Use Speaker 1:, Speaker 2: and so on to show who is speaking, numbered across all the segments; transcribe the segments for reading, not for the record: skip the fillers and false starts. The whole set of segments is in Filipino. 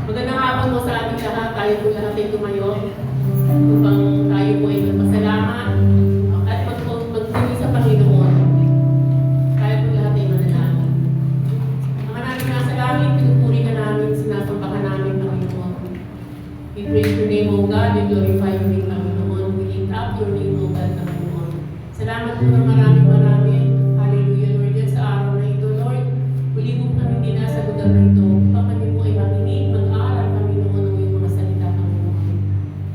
Speaker 1: Magandang hapon po sa ating lahat. Tayo po lahat ay tumayo upang tayo po ay magpasalamat at magpuli sa Panginoon. Tayo po lahat ay manalangin. Ang namin nasa langit, pinupuri ka namin, sinasambahan namin, Panginoon. We praise your name, O God, we glorify your name, Panginoon. We lift up your name, O God, Panginoon. Salamat po ng maraming. Hallelujah, Lord. Yan sa araw na ito, Lord. Muli po kami dinasa lugar na ito. Upang kami po ay makinig, mag-aaral, Panginoon, ng iyong mga salita, Panginoon.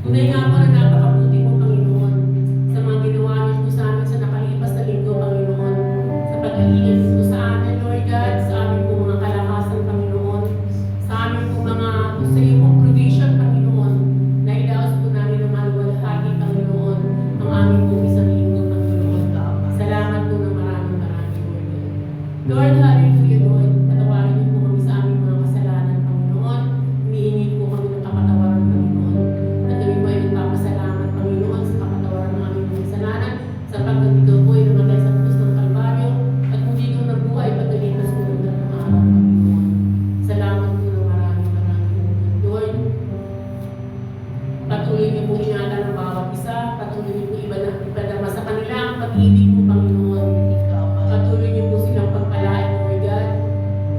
Speaker 1: Tunay nga po na napakabuti mo, Panginoon, sa mga ginawa niyo po sa amin sa nakalipas na linggo, Panginoon. Sa pag-iingat po sa amin, Lord God, sa amin po mga kalakasan, Panginoon. Sa amin po sa iyong pong provision, Panginoon, na idaos po namin ng maluwalhati, Panginoon, ang amin po isang linggo, Panginoon. Salamat po ng maraming, Lord. Hallelujah, Lord. Patawarin niyo po kami sa aming mga kasalanan, Panginoon. Humihingi po kami ng kapatawaran, Panginoon. At kami po ay nagpapasalamat, Panginoon, sa kapatawaran ng aming mga kasalanan, sapagkat ikaw po ay namatay sa krus ng Kalbaryo at muli kang nabuhay pagkalipas mo ng mga araw, Panginoon. Salamat po ng maraming, Lord. Patuloy niyo po ingatan ang bawat isa. Patuloy niyo po ipadama sa kanila ang pag-ibig mo, Panginoon. Patuloy niyo po silang pagpalain, Lord God.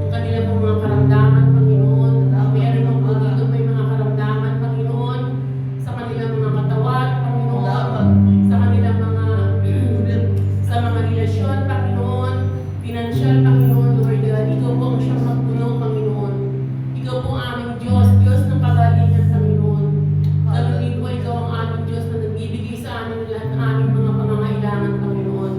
Speaker 1: Yung kanila pong mga karamdaman, Panginoon. Meron lang po dito may mga karamdaman, Panginoon. Sa kanilang mga katawan, Panginoon. Sa kanilang sa mga relasyon, Panginoon. Financial, Panginoon, Lord God. Ikaw po ang siyang magpuno, Panginoon. Ikaw po ang aming Diyos, Diyos ng kagalingan, Panginoon. Ganun din po ikaw ang aming Diyos na nagbibigay sa amin lahat ng aming mga pangangailangan, Panginoon.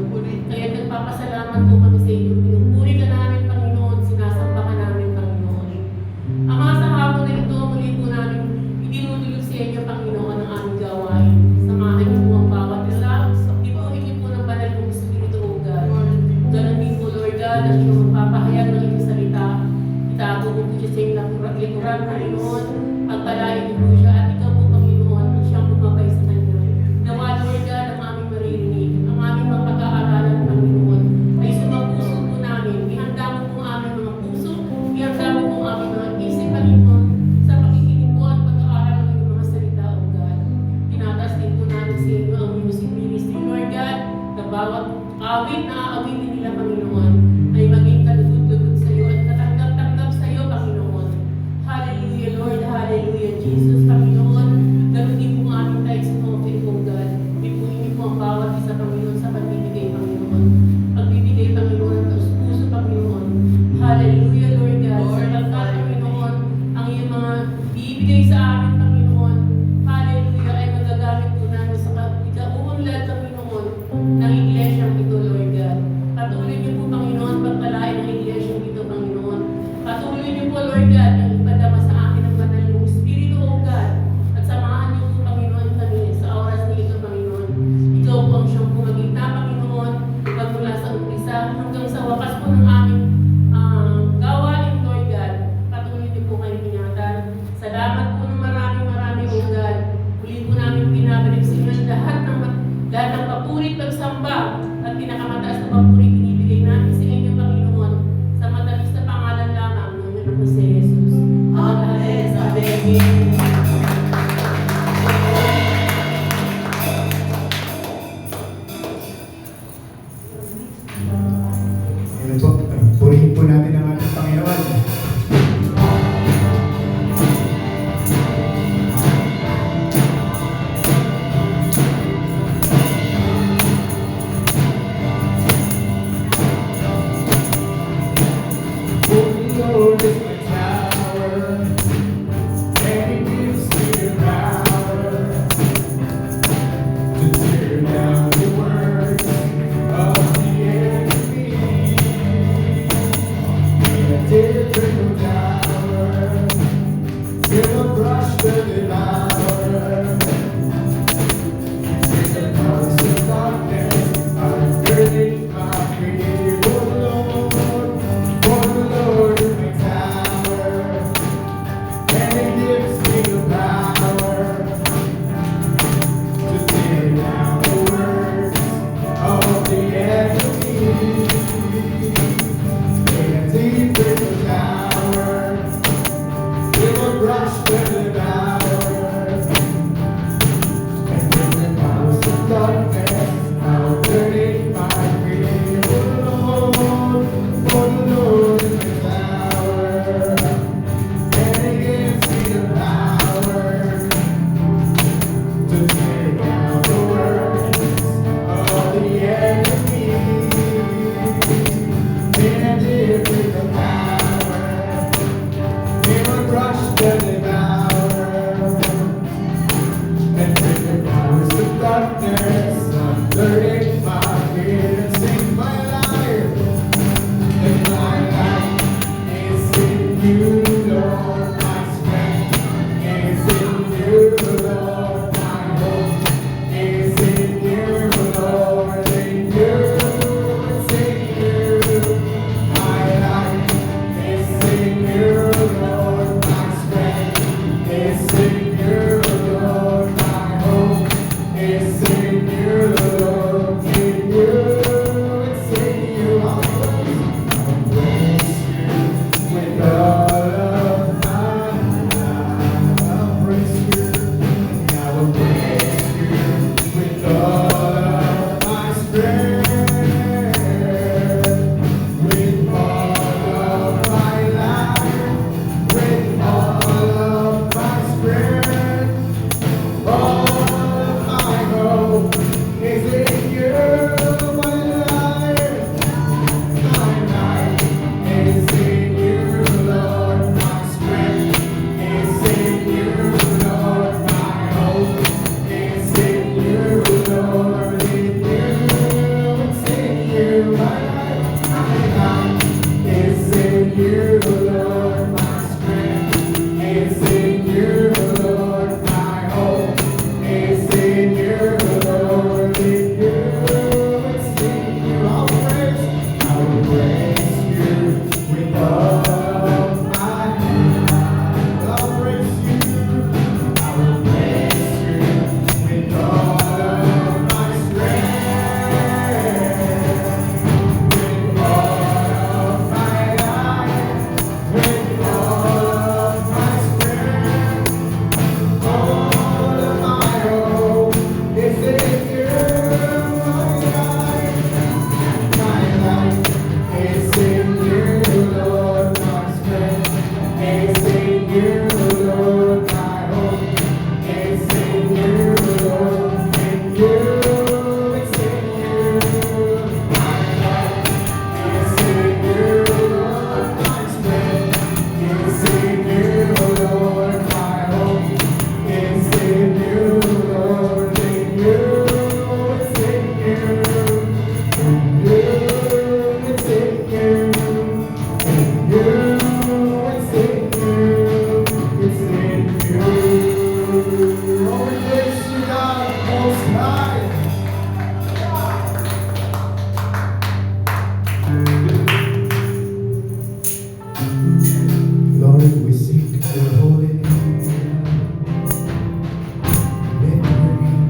Speaker 1: Kaya nagpapasalamat po kami sa inyo. Pinupuri ka namin, Panginoon. Sinasamba ka namin, Panginoon. Ama, sa hapon na ito, muli po namin idinudulog sa inyo, Panginoon, ang aming gawain. Samahan niyo po ang bawat isa. Ipunin niyo po ng banal mong Espiritu, O God. Ganun din po, Lord God, at yung magpapahayag ng iyong salita. Itago mo po siya sa iyong likuran, Panginoon. Pagpalain niyo po siya. At ikaw po, Panginoon, ang siyang bumabay sa kanya. Nawa, Lord God, ang aming maririnig, ang aming mga pag-aaralan, Panginoon, ay sumapuso po namin. Ihanda mo po ang aming mga puso, ihanda mo po ang aming mga isip, Panginoon, sa pakikinig po at pag-aaral ng iyong mga salita, O God. Tinatas din po namin sa inyo ang music ministry, Lord God, na bawat awit na aawitin nila, Panginoon, ay maging kalugod-lugod sa iyo at katanggap-tanggap sa iyo, Panginoon. Hallelujah, Lord. Hallelujah, Jesus, Panginoon. Ganun din po ang aming tithes and offering, O God. Ipunin niyo po ang bawat isa, Panginoon, sa pagbibigay, Panginoon. Pagbibigay, Panginoon, ng puso, Panginoon. Hallelujah, Lord God. Sapagkat, Panginoon, ang iyong mga bibigay sa amin, Panginoon. Hallelujah, ay magagamit po namin sa ikaunlad, Panginoon, ng iglesyang ito, Lord God. Patuloy niyo po, Panginoon, pagpalain ng iglesyang ito, Panginoon. Patuloy niyo po, Lord God, ang ipadama sa amin ang banal mong Espiritu, O God. At samahan niyo po, Panginoon, kami sa oras na ito, Panginoon. Ikaw po ang siyang pumagitna, Panginoon, magmula sa umpisa hanggang sa wakas po ng aming gawain, Lord God. Patuloy niyo po kayo ingatan. Salamat po ng maraming, O God. Muli po namin pinabalik sa inyo lahat ng papuri, pagsamba at pinakamataas na papuri binibigay namin sa inyo, Panginoon, sa matamis na pangalan lamang ng Panginoon si Jesus. Amen. Amen.
Speaker 2: Ano po? Purihin po natin ang ating Panginoon. Lord is my tower, and He gives me the power to tear down the works of the enemy. In a different tower, will crush the devourer. In the dark of darkness, I'm burning my fear, oh Lord, for the Lord is my tower, and He gives me the power to tear down the works of the enemy. In a deep tower, you, Lord, my strength. It's in you, Lord, my hope. It's in you, Lord, in you. It's in you. I will praise you with all of my heart. I'll praise you. I will praise you with all of my strength. With all of my life. With all of my strength. All of my hope is in you, my life is in you, Lord, my strength. It's in you, Lord, my hope. It's in you, Lord, in you. It's in you, my life. It's in you, Lord, my strength. It's in you, Lord, my hope. It's in you, Lord, in you. It's in you. It's in you, in you, it's in you, it's in you. Oh, we praise you, God, Most High. Lord, we seek your holy name. Let your name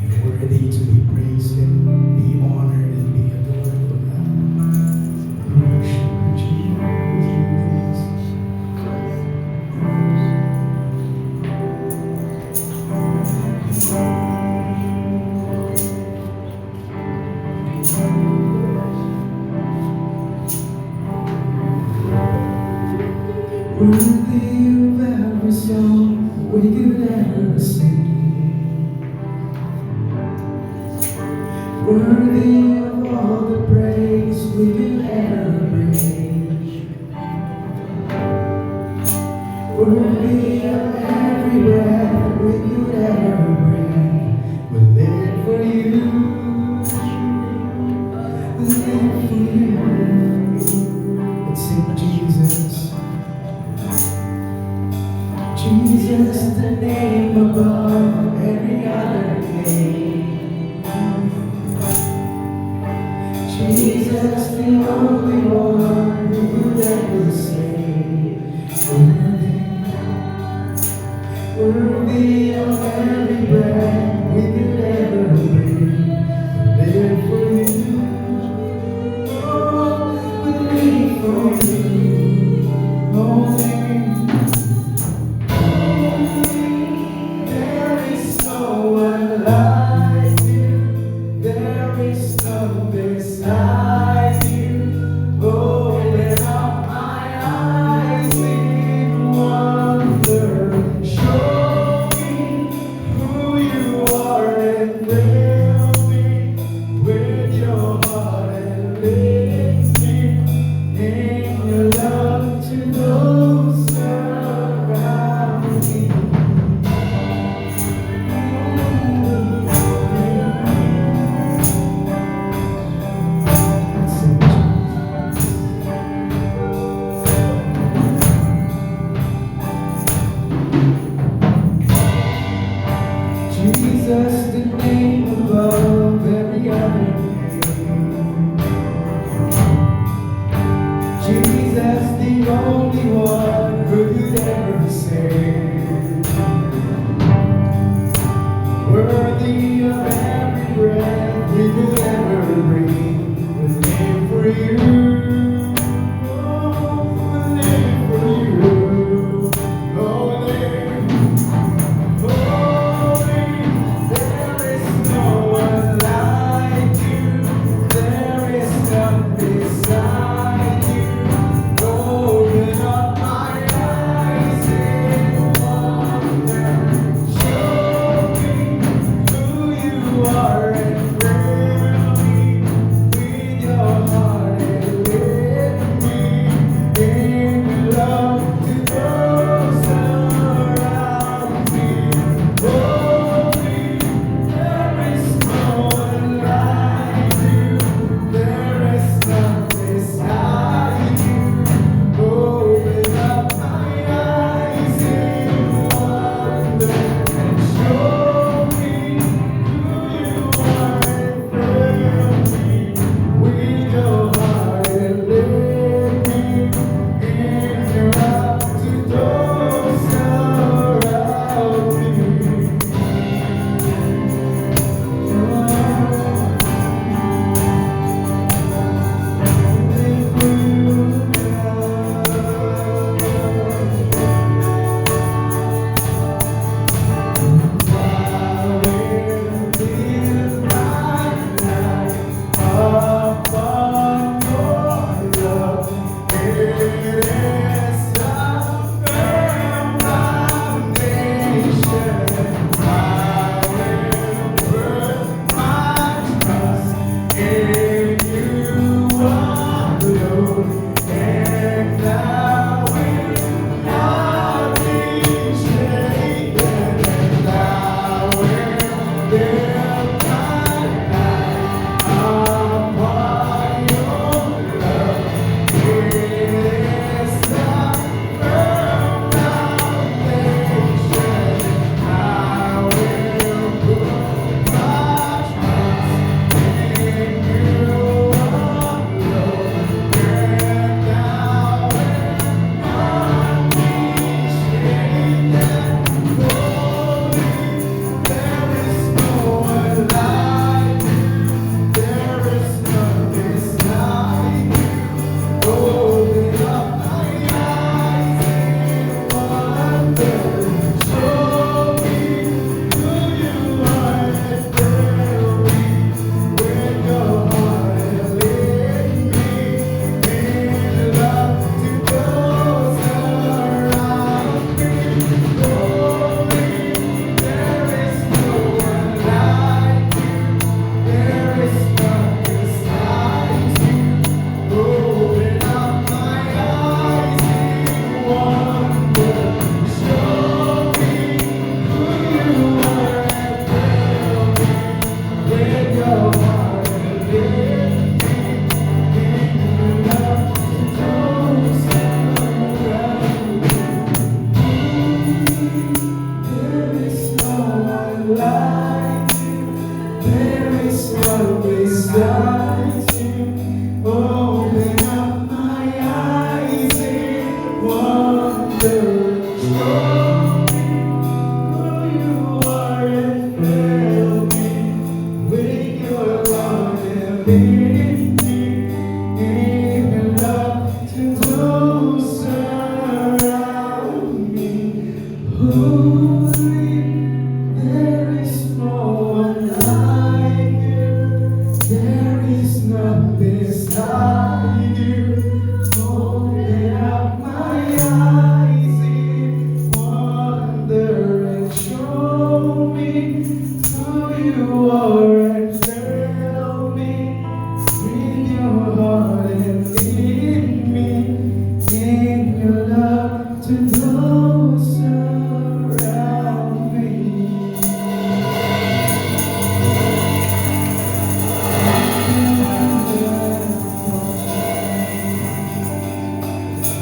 Speaker 2: You're worthy to be praised and be honored and be adored, Lord God. Worship you, Jesus. Worthy of every song we could ever sing. Worthy of all the praise we could ever bring. Worthy of every breath we could ever bring. We live for you. We live for you. Let's sing Jesus. Jesus, the name above every other name. Jesus, the only one who could ever save. Worthy of every breath we could ever breathe. Live for you. Oh, we live for you. Only. There is no one like you. There is none beside you. Open up my eyes in wonder. Show me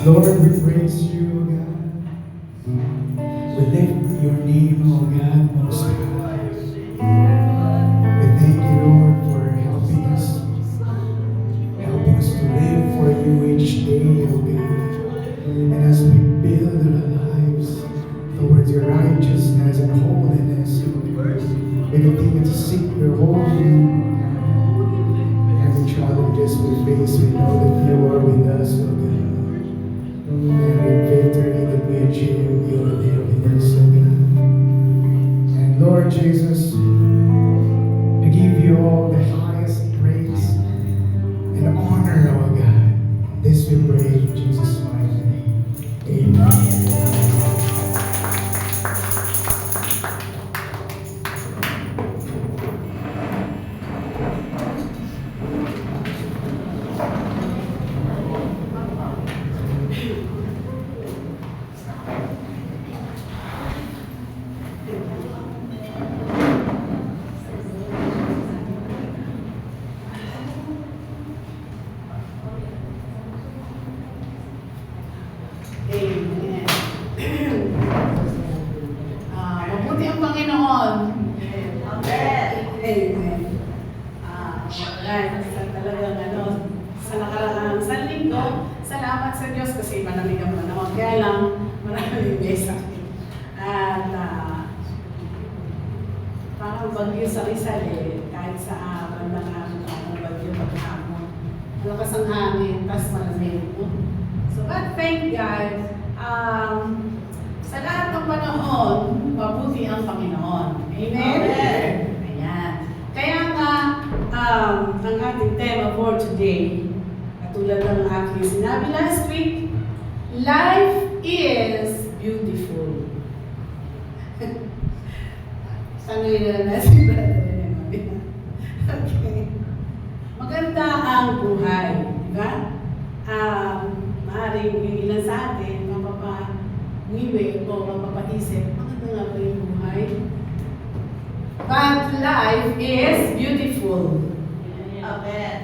Speaker 2: Lord, we praise you, God. We lift your name, oh God, most high. We thank you, Lord, for helping us to live for you each day, oh God. And as we build our lives towards your righteousness and holiness, we continue to seek your holy name. Every challenges we face, we know that you are with us, oh God. Every victory that we achieve, you are there with us, oh God. And Lord Jesus, we give you all the highest praise and honor, oh God. This we pray in Jesus' mighty name. Amen.
Speaker 3: Amen. Mabuti ang Panginoon. Amen. Amen. Talagang sa nakaraang isang linggo, salamat sa Diyos kasi malamig ang panahon. Kaya lang, maraming may sakit. At parang bagyo sa Rizal kahit sa bandang hapon, parang bagyo maghapon. Malakas ang hangin, tas malamig. So, but thank God, sa lahat ng panahon, mabuti ang Panginoon. Amen?
Speaker 2: Amen.
Speaker 3: Ayan. Kaya nga, ang ating tema for today, katulad ng aking sinabi last week, life is beautiful. Sanoy na natin, brother. Okay. Maganda ang buhay, di ba? Maaaring yung ilan sa atin, mapapaniwi o mapapaisip, maganda nga ba yung buhay? But life is beautiful.
Speaker 4: Amen.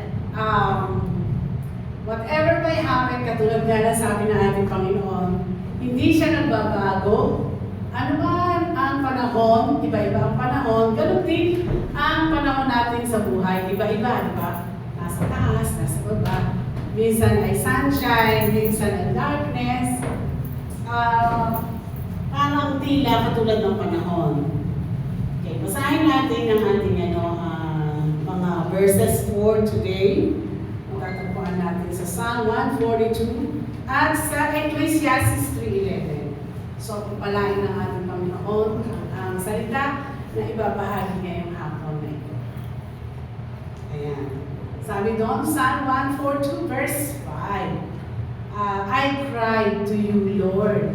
Speaker 3: Whatever may happen, katulad nga na sabi ng ating Panginoon, hindi siya nagbabago. Ano man ang panahon, iba-iba ang panahon, ganun din ang panahon natin sa buhay, iba-iba, di ba? Nasa taas, nasa baba. Minsan ay sunshine, minsan ay darkness. Parang tila katulad ng panahon. Okay, basahin natin ang ating mga verses for today. Matatagpuan natin sa Psalm 142 at sa Ecclesiastes 3:11. So, palain ng ating Panginoon ang salita na ibabahagi ngayong hapon na ito. Ayan. Sabi doon, Psalm 142 verse 5. I cried to you, Lord.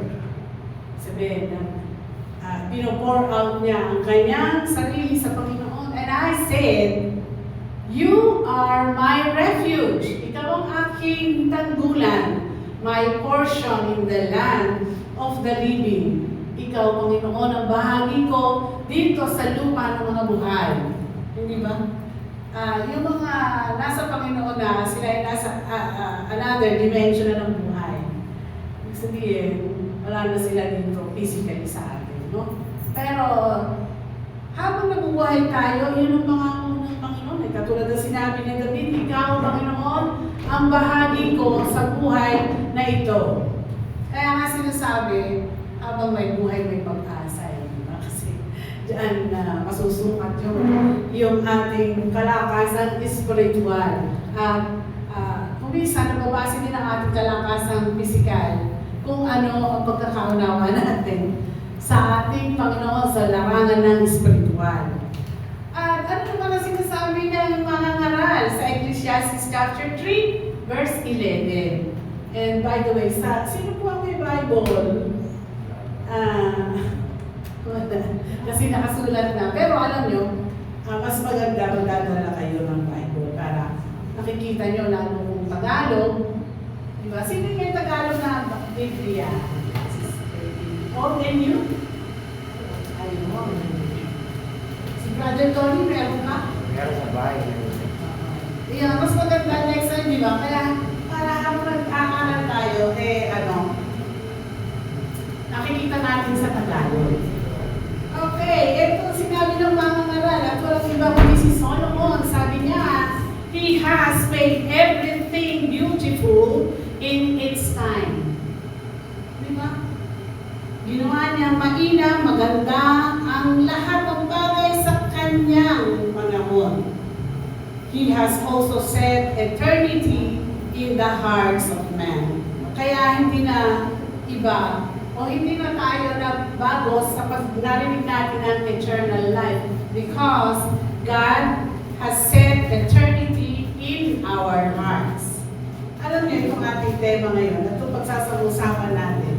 Speaker 3: Sabihin na, pinopour out niya ang kanyang sarili sa Panginoon. And I said, you are my refuge. Ikaw ang aking tanggulan, my portion in the land of the living. Ikaw, Panginoon, ang bahagi ko dito sa lupa ng mga buhay. Hindi ba? Yung mga nasa Panginoon na, sila ay nasa another dimension na ng buhay. Ibig sabihin, wala na sila dito physically sa atin, no? Pero, habang nabubuhay tayo, yun ang mga ng Panginoon. Katulad na sinabi ni David, ikaw, Panginoon, ang bahagi ko sa buhay na ito. Kaya nga sinasabi, habang may buhay, may pag-asa. Di ba? Kasi diyan masusukat yung ating kalakasan spiritual. At kung minsan, nababase din ang ating kalakasan physical kung ano ang pagkakaunawa natin sa ating Panginoon sa larangan ng spiritual. At ano naman ang sinasabi ng mga ngaral sa Ecclesiastes chapter 3, verse 11. And by the way, sino po ang may Bible? Kasi nakasulat na. Pero alam nyo, mas maganda magdadala kayo ng Bible para nakikita nyo lalo kung Tagalog. Diba? Sino yung Tagalog na Biblia? Old and New? Ayun. Si Brother Tony, meron ka?
Speaker 2: Meron sa bahay.
Speaker 3: Yeah, mas maganda next time, di ba? Kaya para habang nag-aaral tayo, nakikita natin sa Tagalog. Okay, ito sinabi ng mga ngaral at walang iba kundi si Solomon. Sabi niya, He has made everything beautiful in its time. Di ba? Ginawa niya mainam, maganda ang lahat ng bagay sa kanyang panahon. He has also set eternity in the hearts of men. Kaya hindi na iba o hindi na tayo nagbago sa pag narinig natin ang eternal life because God has set eternity in our hearts. Alam niyo itong ating tema ngayon, at itong pagsasalusapan natin.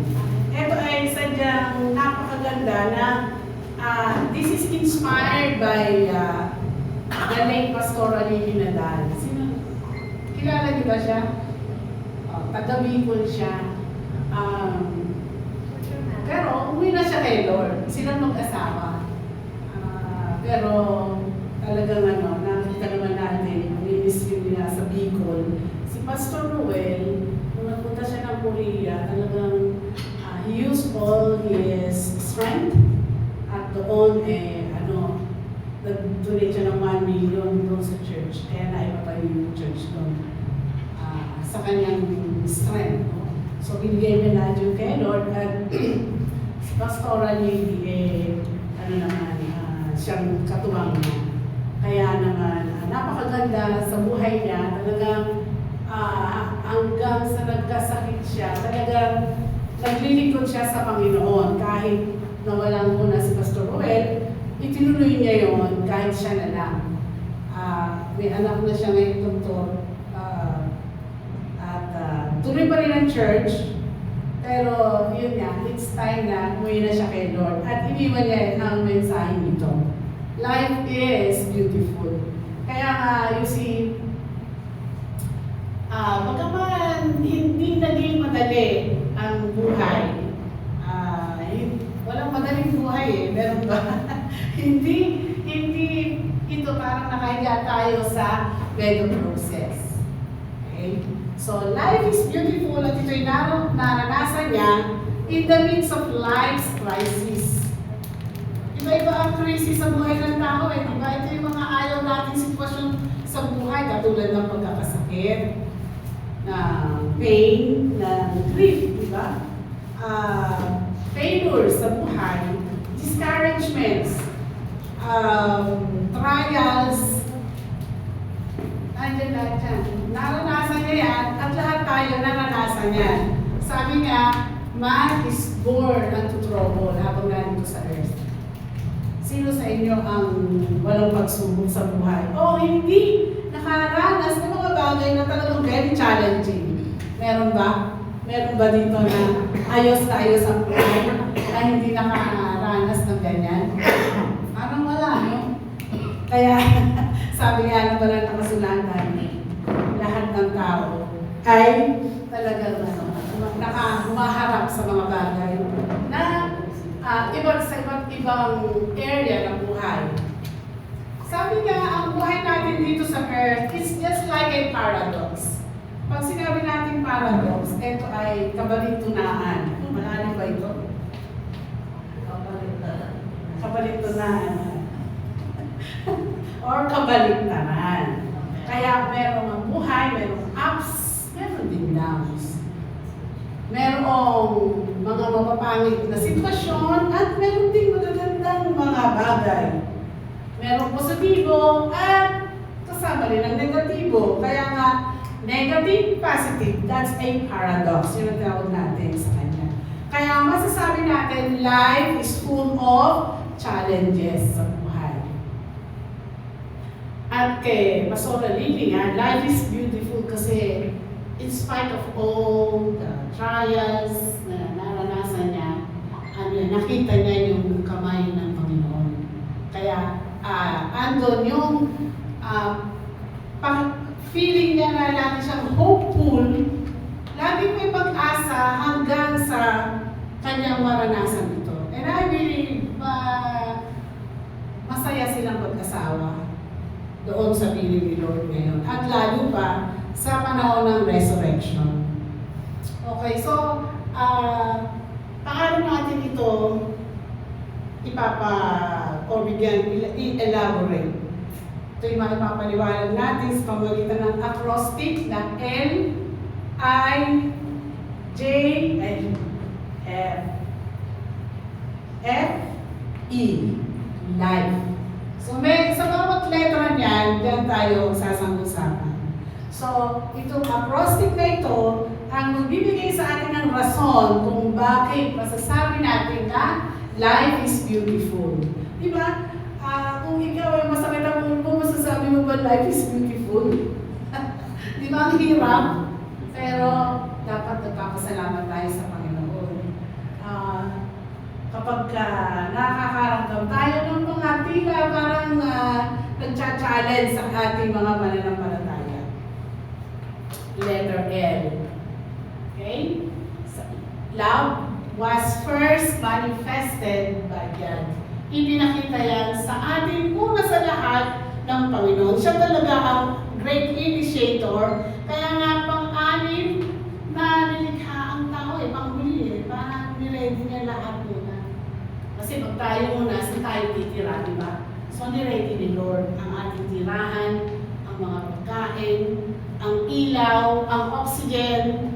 Speaker 3: Ito ay sadyang napakaganda na this is inspired by the late Pastor Ali Nadal. Kilala niyo ba siya? Taga-Bicol siya. Pero umuwi na siya kay Lord. Silang mag-asawa. Pero talagang nakita naman natin, ministry nila sa Bicol. Si Pastor Noel, nung nagpunta siya ng Korea, talagang he used all his strength at doon nag-donate siya ng 1 million doon sa church. Kaya naipatayo yung church doon sa kanyang strength. So, binigay niya lahat yung kay Lord at si Pastoral Lady, siyang katuwang niya. Kaya naman, napakaganda sa buhay niya. Talagang hanggang sa nagkasakit siya, talagang naglilingkod siya sa Panginoon. Kahit nawalan muna si Pastor Roel, itinuloy niya yon kahit siya na lang. May anak na siya ngayon, doktor. Tuloy pa rin ang church, pero yun nga, it's time na umuwi na siya kay Lord. At iniwan niya ang mensahe nito. Life is beautiful. Kaya nga, you see, bagaman hindi naging madali ang buhay, walang madaling buhay meron ba? hindi ito parang nakahiga tayo sa bed of roses. Okay? So, life is beautiful at ito'y naranasan niya in the midst of life's crisis. Iba-iba ang crisis sa buhay ng tao diba? Ito yung mga ayaw nating sitwasyon sa buhay, katulad ng pagkakasakit, na pain, na grief, diba? Failures sa buhay, discouragements, trials, andyan lahat yan. Naranasan niya yan at lahat tayo naranasan yan. Sabi nga, man is born unto trouble habang nandito sa earth. Sino sa inyo ang walang pagsubok sa buhay? O hindi nakaranas ng mga bagay na talagang very challenging. Meron ba? Meron ba dito na ayos ang buhay na hindi nakaranas ng ganyan? Parang wala, no? Kaya, sabi nga na pala nakasulatan, lahat ng tao ay talagang humaharap sa mga bagay na sa iba't ibang area ng buhay. Sabi nga, ang buhay natin dito sa earth is just like a paradox. Pag sinabi natin paradox, ito ay kabaligtunaan. Malalim ba ito? Kabaligtunaan. Or kabaligtaran. Kaya merong ang buhay, merong ups, meron din downs. Merong mga mapapangit na sitwasyon at meron ding magagandang mga bagay. Merong positibo at kasama rin ang negatibo. Kaya nga, negative, positive, that's a paradox. Yun ang tawag natin sa kanya. Kaya masasabi natin, life is full of challenges sa buhay. At kay Pastora Lily, life is beautiful kasi in spite of all the trials na naranasan niya, nakita niya yung kamay ng Panginoon. Kaya, andon yung feeling niya na lagi siyang hopeful, laging may pag-asa hanggang sa kanyang maranasan ito. And I believe, masaya silang pag-asawa doon sa piling ni Lord ngayon. At lalo pa sa panahon ng resurrection. Okay, so, paano natin ito i-elaborate? Ito yung mga ipapaliwanag natin sa pamamagitan ng acrostic na L, I, J, and F, E. Life. So, sa bawat letra niyan, diyan tayo sasang-usapan. So, itong acrostic na ito, ang magbibigay sa atin ng rason kung bakit masasabi natin na life is beautiful. Diba? Kung ikaw ay masakit ang ulo mo, masasabi mo ba life is beautiful? Diba ang hirap? Pero dapat nagpapasalamat tayo sa Panginoon. Kapag nakakaramdam tayo ng mga tila parang nagcha-challenge sa ating mga mananampalataya. Letter L. Okay? Love was first manifested by God. Ipinakita yan sa ating una sa lahat ng Panginoon. Siya talaga ang great initiator. Kaya nga pang-anim na nilikha ang tao pang-huli parang niready niya lahat muna. Kasi pag tayo muna, saan tayo titira, di ba? So niready ni Lord ang ating tirahan, ang mga pagkain, ang ilaw, ang oxygen,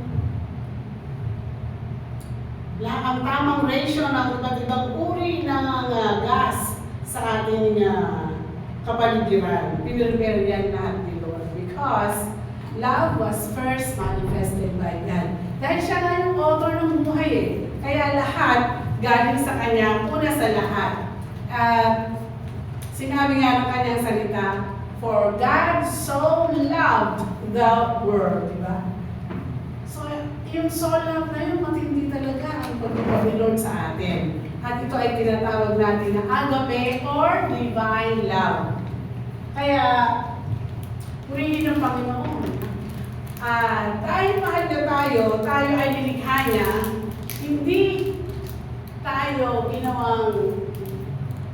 Speaker 3: lahat ang tamang ratio ng iba't ibang uri ng gas sa ating kapaligiran. Pinrepare yan lahat ni Lord because love was first manifested by God. Dahil siya nga yung author ng buhay Kaya lahat galing sa Kanya, una sa lahat. Sinabi nga ng Kanyang salita, for God so loved the world. Diba? So, yung so love na yun, matindi talaga ang pagkakita ni Lord sa atin. At ito ay tinatawag natin na agape or divine love. Kaya, purihin ng Panginoon. Dahil mahal na tayo ay nilikha niya, hindi tayo ginawang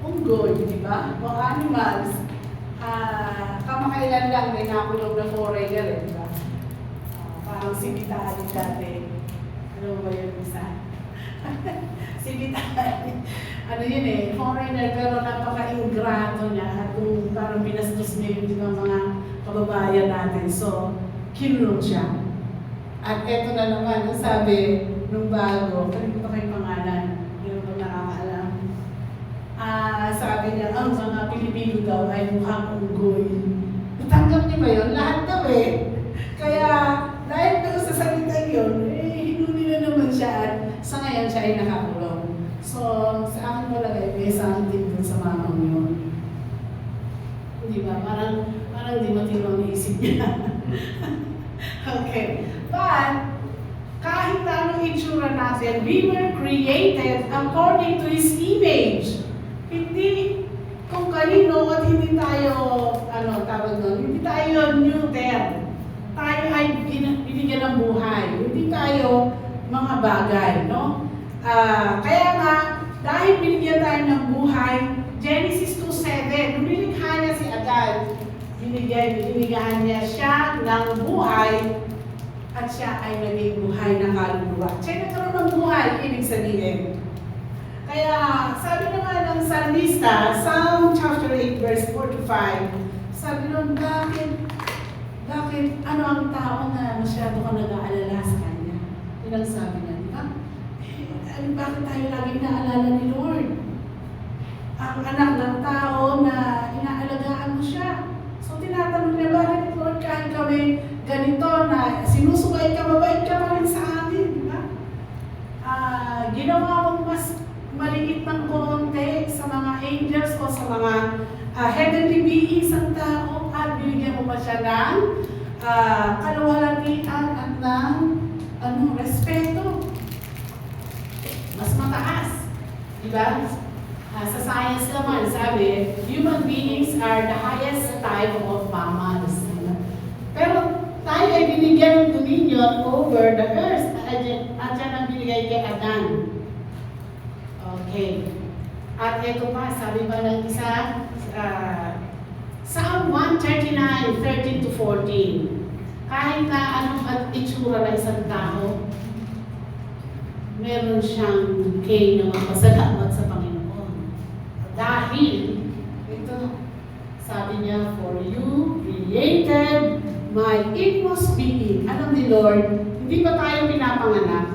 Speaker 3: unggoy, di ba? O animals. Kamakailan lang may nakulong na foreigner, di ba? Parang sibitahan dati. Ano ba yun isa? Sibitahan. Ano yun foreigner, pero napaka-ingrato niya. At kung parang binastos niya yung mga kababayan natin. So, kinulong siya. At eto na naman, ang sabi nung bago, kalimutan ko yung pangalan, hindi ko nakakaalam. Sabi niya, ang mga Pilipino daw ay mukhang unggoy. Natanggap niyo ba yun? Lahat daw Kaya, dahil daw sa salita yun, hinuli na naman siya at sa ngayon siya ay nakakulong. So, sa akin palagay, may something dun sa mamang yun. Di ba? Parang di matino ang isip niya. Okay. But, kahit anong itsura natin, we were created according to His image. Hindi kung kanino at hindi tayo, tawag doon, hindi tayo new death. Tayo ay binigyan ng buhay. Hindi tayo mga bagay, no? Kaya nga, dahil binigyan tayo ng buhay, Genesis 2:7, nung nilikha niya si Adan, binigyan niya siya ng buhay at siya ay naging buhay na kaluluwa. Siya nagkaroon ng buhay, ibig sabihin. Kaya sabi naman ng Psalmista, Psalm chapter 8 verse 4 to 5, sabi nun, bakit ano ang tao na masyado ka nag-aalala sa kanya? Yun ang sabi niya, di ba? bakit tayo lagi naalala ni Lord? Ang anak ng tao na inaalagaan mo siya. So tinatanong niya, bakit Lord, kahit kami ganito na sinusubay ka, mabait ka pa rin sa amin, di ba? Ginawa mong mas maliit ng konti sa mga angels o sa mga heavenly beings ang tao at binigyan mo pa siya ng kaluwalhatian at ng respeto. Mas mataas. Diba? Sa science naman, sabi, human beings are the highest type of mammals. Pero tayo ay binigyan ng dominion over the earth. At yan ang binigay kay Adan. Okay. At ito pa, sabi pa ng isa, Psalm 139, 13 to 14. Kahit na anong at itsura ng isang tao, meron siyang kay na magpasalamat sa Panginoon. Dahil, ito, sabi niya, for you created my inmost being. Alam ni Lord, hindi pa tayo pinapanganak,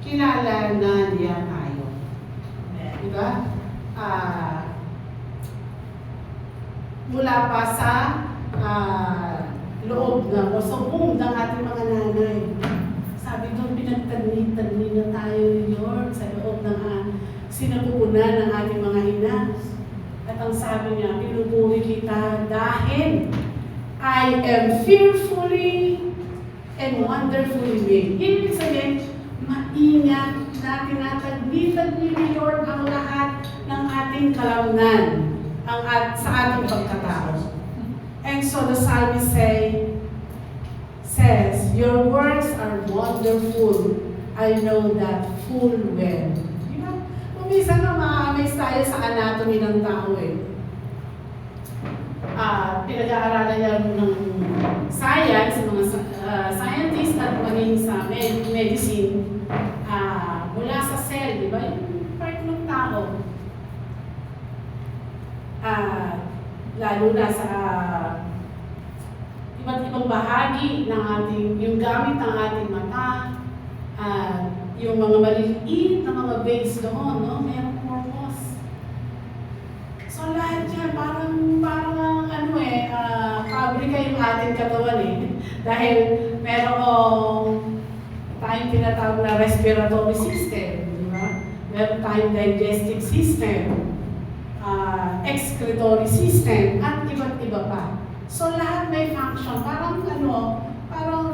Speaker 3: kilala na niya tayo. Diba? Mula pa sa loob na o sa womb ng ating mga nanay. Sabi doon, pinagtagni na tayo ni Lord sa loob ng sinapupunan ng ating mga ina. At ang sabi niya, pinupuri kita dahil I am fearfully and wonderfully made. Ibig sabihin, maingat na tinatagni-tagni ni Lord ang lahat ng ating kalamnan sa ating pagkatao. And so the psalmist says, your works are wonderful. I know that full well. Diba? Kung minsan na ma-amaze tayo sa anatomy ng tao pinag-aaralan niya ng science, mga scientists at maging sa medicine, mula sa cell, di ba? Yung part ng tao. Lalo na sa iba't ibang bahagi ng ating, yung gamit ng ating mata, yung mga maliliit na mga veins doon, no? Mayroong purpose. So lahat yan, parang pabrika yung ating katawan Dahil merong tayong tinatawag na respiratory system, di ba? Meron tayong digestive system, excretory system, at iba't iba pa. So lahat may function, parang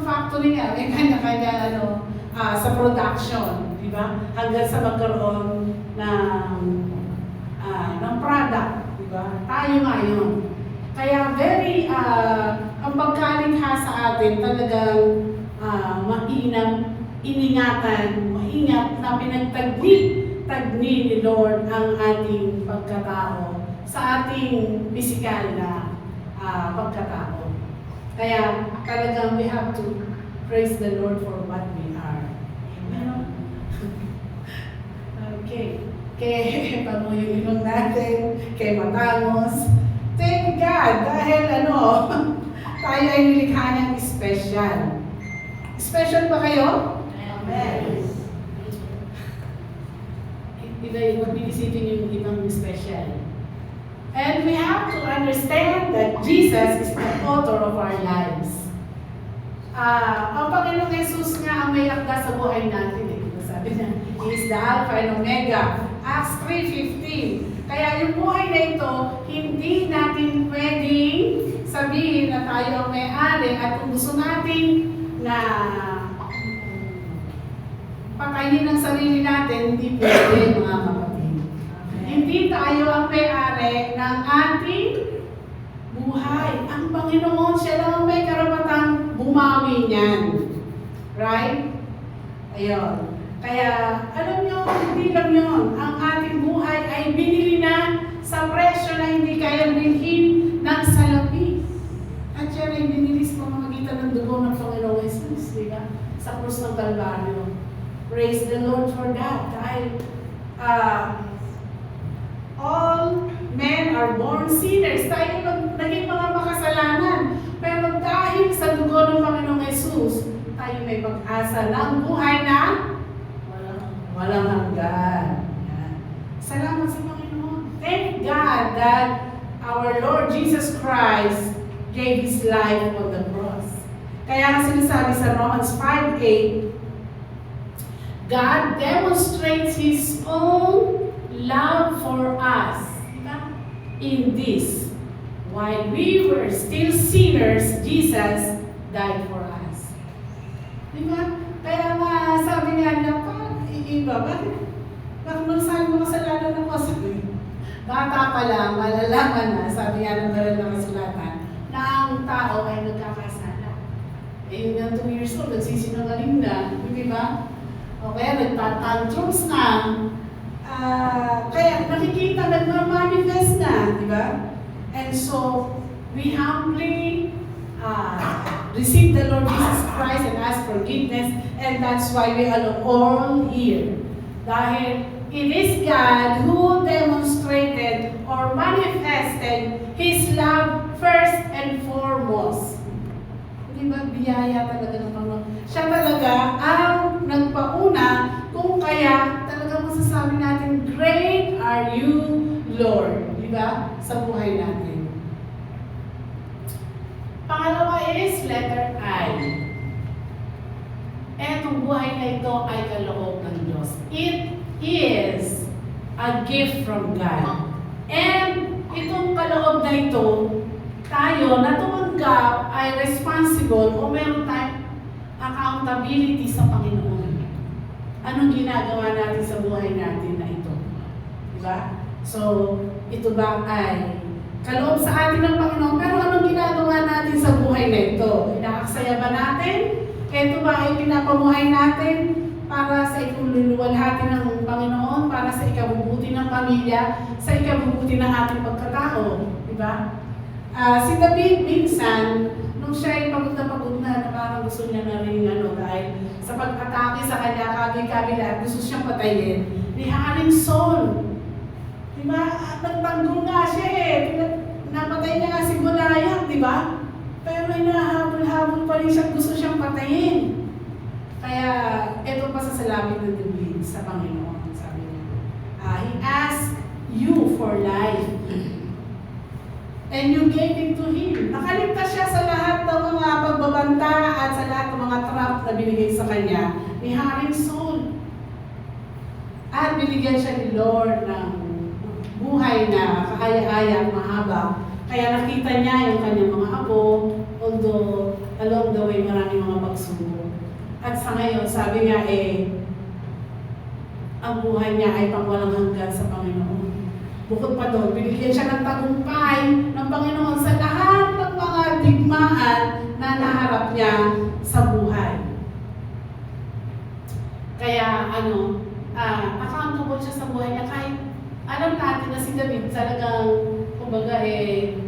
Speaker 3: factory nga, may kanya-kanya sa production, di ba? Hanggang sa magkaroon ng product, di ba? Tayo ngayon. Kaya ang pagkalikha sa atin talagang maingat na pinagtagni ni Lord ang ating pagkatao sa ating pisikal na pagkatao. Kaya talagang we have to praise the Lord for what we are. Amen. Okay. Kay Panginoon ilong natin, kay Matangos. Thank God dahil tayo ay nilikha ng special. Special ba kayo? Amen. Huwag binisipin yung ibang special. And we have to understand that Jesus is the author of our lives. Ang Panginoong Jesus nga ang may lakda sa buhay natin. Sabi niya, He is the Alpha and Omega. Acts 3:15. Kaya yung buhay na ito, hindi natin pwedeng sabihin na tayo ang may-ari at kung gusto natin na patayin ang sarili natin, hindi pwede mga kapatid. Hindi tayo ang may-ari ng ating buhay. Ang Panginoon, siya lang ang may karapatang bumawi niyan. Right? Ayun. Kaya, alam nyo, hindi lang yun. Ang ating buhay ay binili na sa presyo na hindi kayang bilhin ng salapi. At yan ay binili sa pamamagitan ng dugo ng Panginoong Jesus, di ba? Sa krus ng Kalbaryo. Praise the Lord for that. Dahil all men are born sinners. Tayo naging mga makasalanan. Pero dahil sa dugo ng Panginoong Jesus, tayo may pag-asa ng buhay na walang hanggan. Yan. Salamat sa Panginoon. Thank God that our Lord Jesus Christ gave His life on the cross. Kaya nga sinasabi sa Romans 5:8, God demonstrates His own love for us. Diba? In this, while we were still sinners, Jesus died for us. Diba? Kaya nga sabi nga niya, iba, bakit masasabi mo kasalanan ako? Sabi, bata pa lang, malalaman na, sabi nga ng banal na kasulatan, na ang tao ay nagkakasala. Eh, yung 2 years old, nagsisinungaling na, di ba? O kaya nagtatantrums na, kaya nakikita, nagmamanifest na, di ba? And so, we humbly receive the Lord Jesus Christ and ask forgiveness, and that's why we are all here. Dahil it is God who demonstrated or manifested His love first and foremost. Di ba, biyaya talaga ng Panginoon. Siya talaga ang nagpauna, kung kaya talaga masasabi natin, great are you, Lord. Di ba? Sa buhay natin. Pangalawa is letter I. Etong buhay na ito ay kaloob ng Diyos. It is a gift from God. And itong kaloob na ito, tayo na tumanggap ay responsible o meron tayong accountability sa Panginoon. Anong ginagawa natin sa buhay natin na ito? Diba? So, ito ba ay kaloob sa atin ng Panginoon? Pero anong ginagawa natin sa buhay na ito? Inaaksaya ba natin? Ito ba ay pinapamuhay natin para sa ikululuwalhati ng Panginoon, para sa ikabubuti ng pamilya, sa ikabubuti ng ating pagkatao? Diba? Si David minsan, nung siya ay pagod na parang gusto niya na rin dahil sa pag-atake sa kanya, kabi-kabila at gusto siyang patayin, ni Haring Saul. Diba? Nagtanggol nga siya napatay niya nga si Goliath, diba? Pero may nahabol-habol pa rin siya, gusto siyang patayin. Kaya, ito pa sa salamin ng David sa Panginoon, sabi niya. He asked you for life. And you gave it to Him. Nakaligtas siya sa lahat ng mga pagbabanta at sa lahat ng mga trap na binigay sa kanya ni Haring Saul. At binigyan siya ni Lord ng buhay na kahaya-haya at mahaba. Kaya nakita niya yung kanyang mga apo, although along the way maraming mga pagsubok. At sa ngayon, sabi niya ang buhay niya ay pangwalang hanggan sa Panginoon. Bukod pa doon, binigyan siya ng tagumpay ng Panginoon sa lahat ng mga digmaan na naharap niya sa buhay. Kaya accountable siya sa buhay niya kahit alam natin na si David talagang kumbaga yung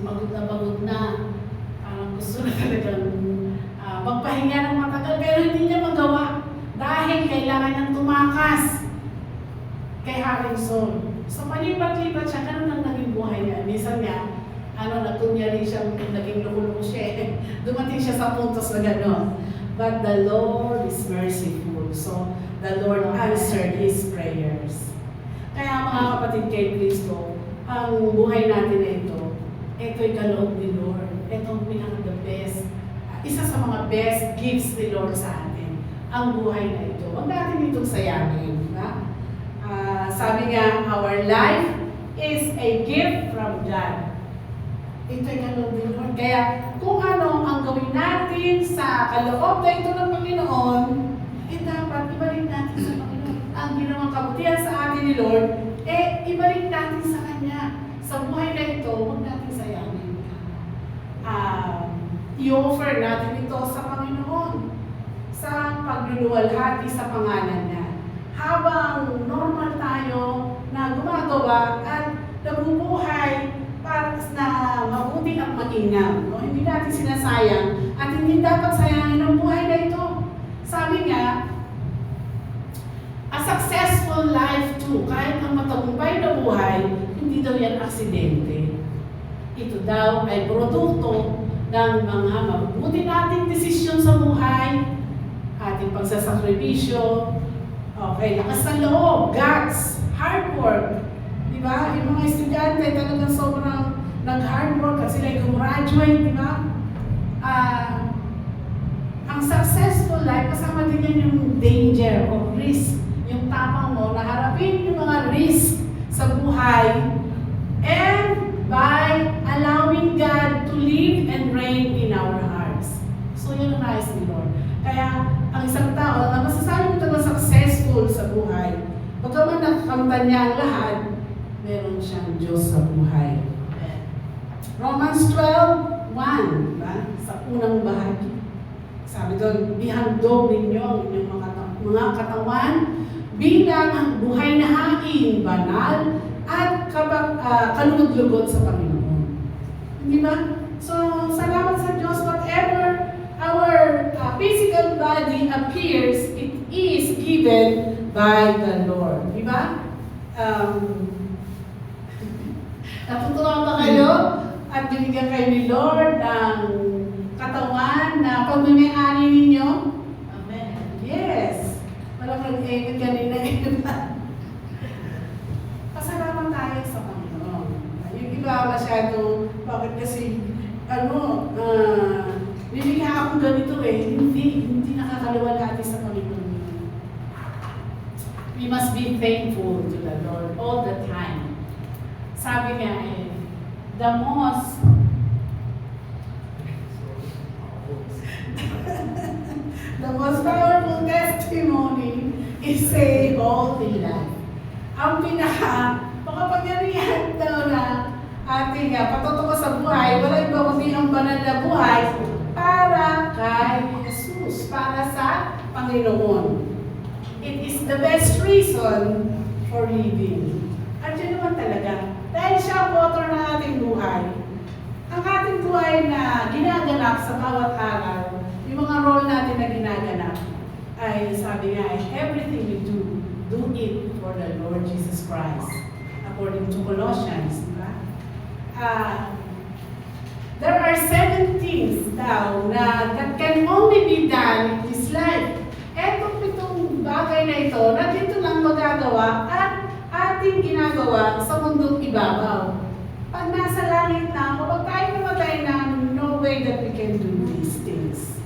Speaker 3: pagod na, parang gusto na talagang magpahinga ng matagal, pero hindi niya magawa dahil kailangan niyang tumakas kay Haring Saul. So palipat-lipat siya, ganun lang naging buhay niya. Minsan niya, nagkunyari siya, naging loko-loko siya. Dumating siya sa puntos na gano'n. But the Lord is merciful. So the Lord answered his prayers. Kaya mga kapatid kay Kristo, ang buhay natin na ito'y kaloob ni Lord. Itong pinaka-the best. Isa sa mga best gifts ni Lord sa atin. Ang buhay na ito. Huwag natin itong sayangin. Diba? Sabi nga, our life is a gift from God. Ito'y kaloob ni Lord. Kaya kung ano ang gawin natin sa kaloob na ito ng Panginoon, dapat ibalik natin sa Panginoon. Ang ginawang kabutihan sa atin ni Lord, ibalik natin sa Kanya. Sa buhay na ito, huwag natin sayangin. I-offer natin ito sa Panginoon sa pagluluwalhati sa pangalan niya. Habang normal tayo na gumagawa at nabubuhay para na mabuti at mainam. No? Hindi natin sinasayang at hindi dapat sayangin ang buhay na ito. Sabi nga, a successful life too, kahit ang matagumpay na buhay, hindi daw yan aksidente. Ito daw ay produkto ng mga mabuti nating desisyon sa buhay ating pagsasakripisyo, okay, lakas ng loob, guts, hard work. Di ba? Yung mga estudyante talagang sobrang nag-hard work at sila gumraduate, di ba? Ang successful life, kasama din yan yung danger o risk. Yung tapang mo na harapin yung mga risk sa buhay and by allowing God to live and reign in our hearts. So yun ang nais ni Lord. Kaya ang isang tao na masasabi mo talaga successful sa buhay, pagkaman nakakamtan niya ang lahat, meron siyang Diyos sa buhay. Romans 12:1, diba? Sa unang bahagi. Sabi doon, ihandog ninyo ang inyong mga katawan bilang ang buhay na hain, banal, at kalugod-lugod sa Panginoon. Di ba? So, salamat sa Diyos, whatever our physical body appears, it is given by the Lord. Di ba? Natutuwa ba kayo? At binigyan kayo ni Lord ng katawan na pagmamayari ninyo? Amen. Yes. Walang nag-amen kanina. Pasalamat tayo sa Panginoon. Yung iba masyado, bakit kasi, bibigyan ako ganito hindi nakakaliwalhati sa Panginoon. We must be thankful to the Lord all the time. Sabi nga the most powerful testimony is a holy life. Ang makapangyarihan daw na ating patutuko sa buhay, wala iba kundi ang banal na buhay para kay Jesus, para sa Panginoon. It is the best reason for living. At yun naman talaga. Dahil siya ang motor ng ating buhay. Ang ating buhay na ginaganap sa bawat araw, yung mga role natin na ginaganap, ay sabi nga, everything we do it for the Lord Jesus Christ. According to Colossians, diba? There are 7 things daw that can only be done in this life. Itong bagay na ito, na dito lang magagawa at ating ginagawa sa mundong ibabaw. Pag nasa langit na, kapag tayo namatay na, no way that we can do these things.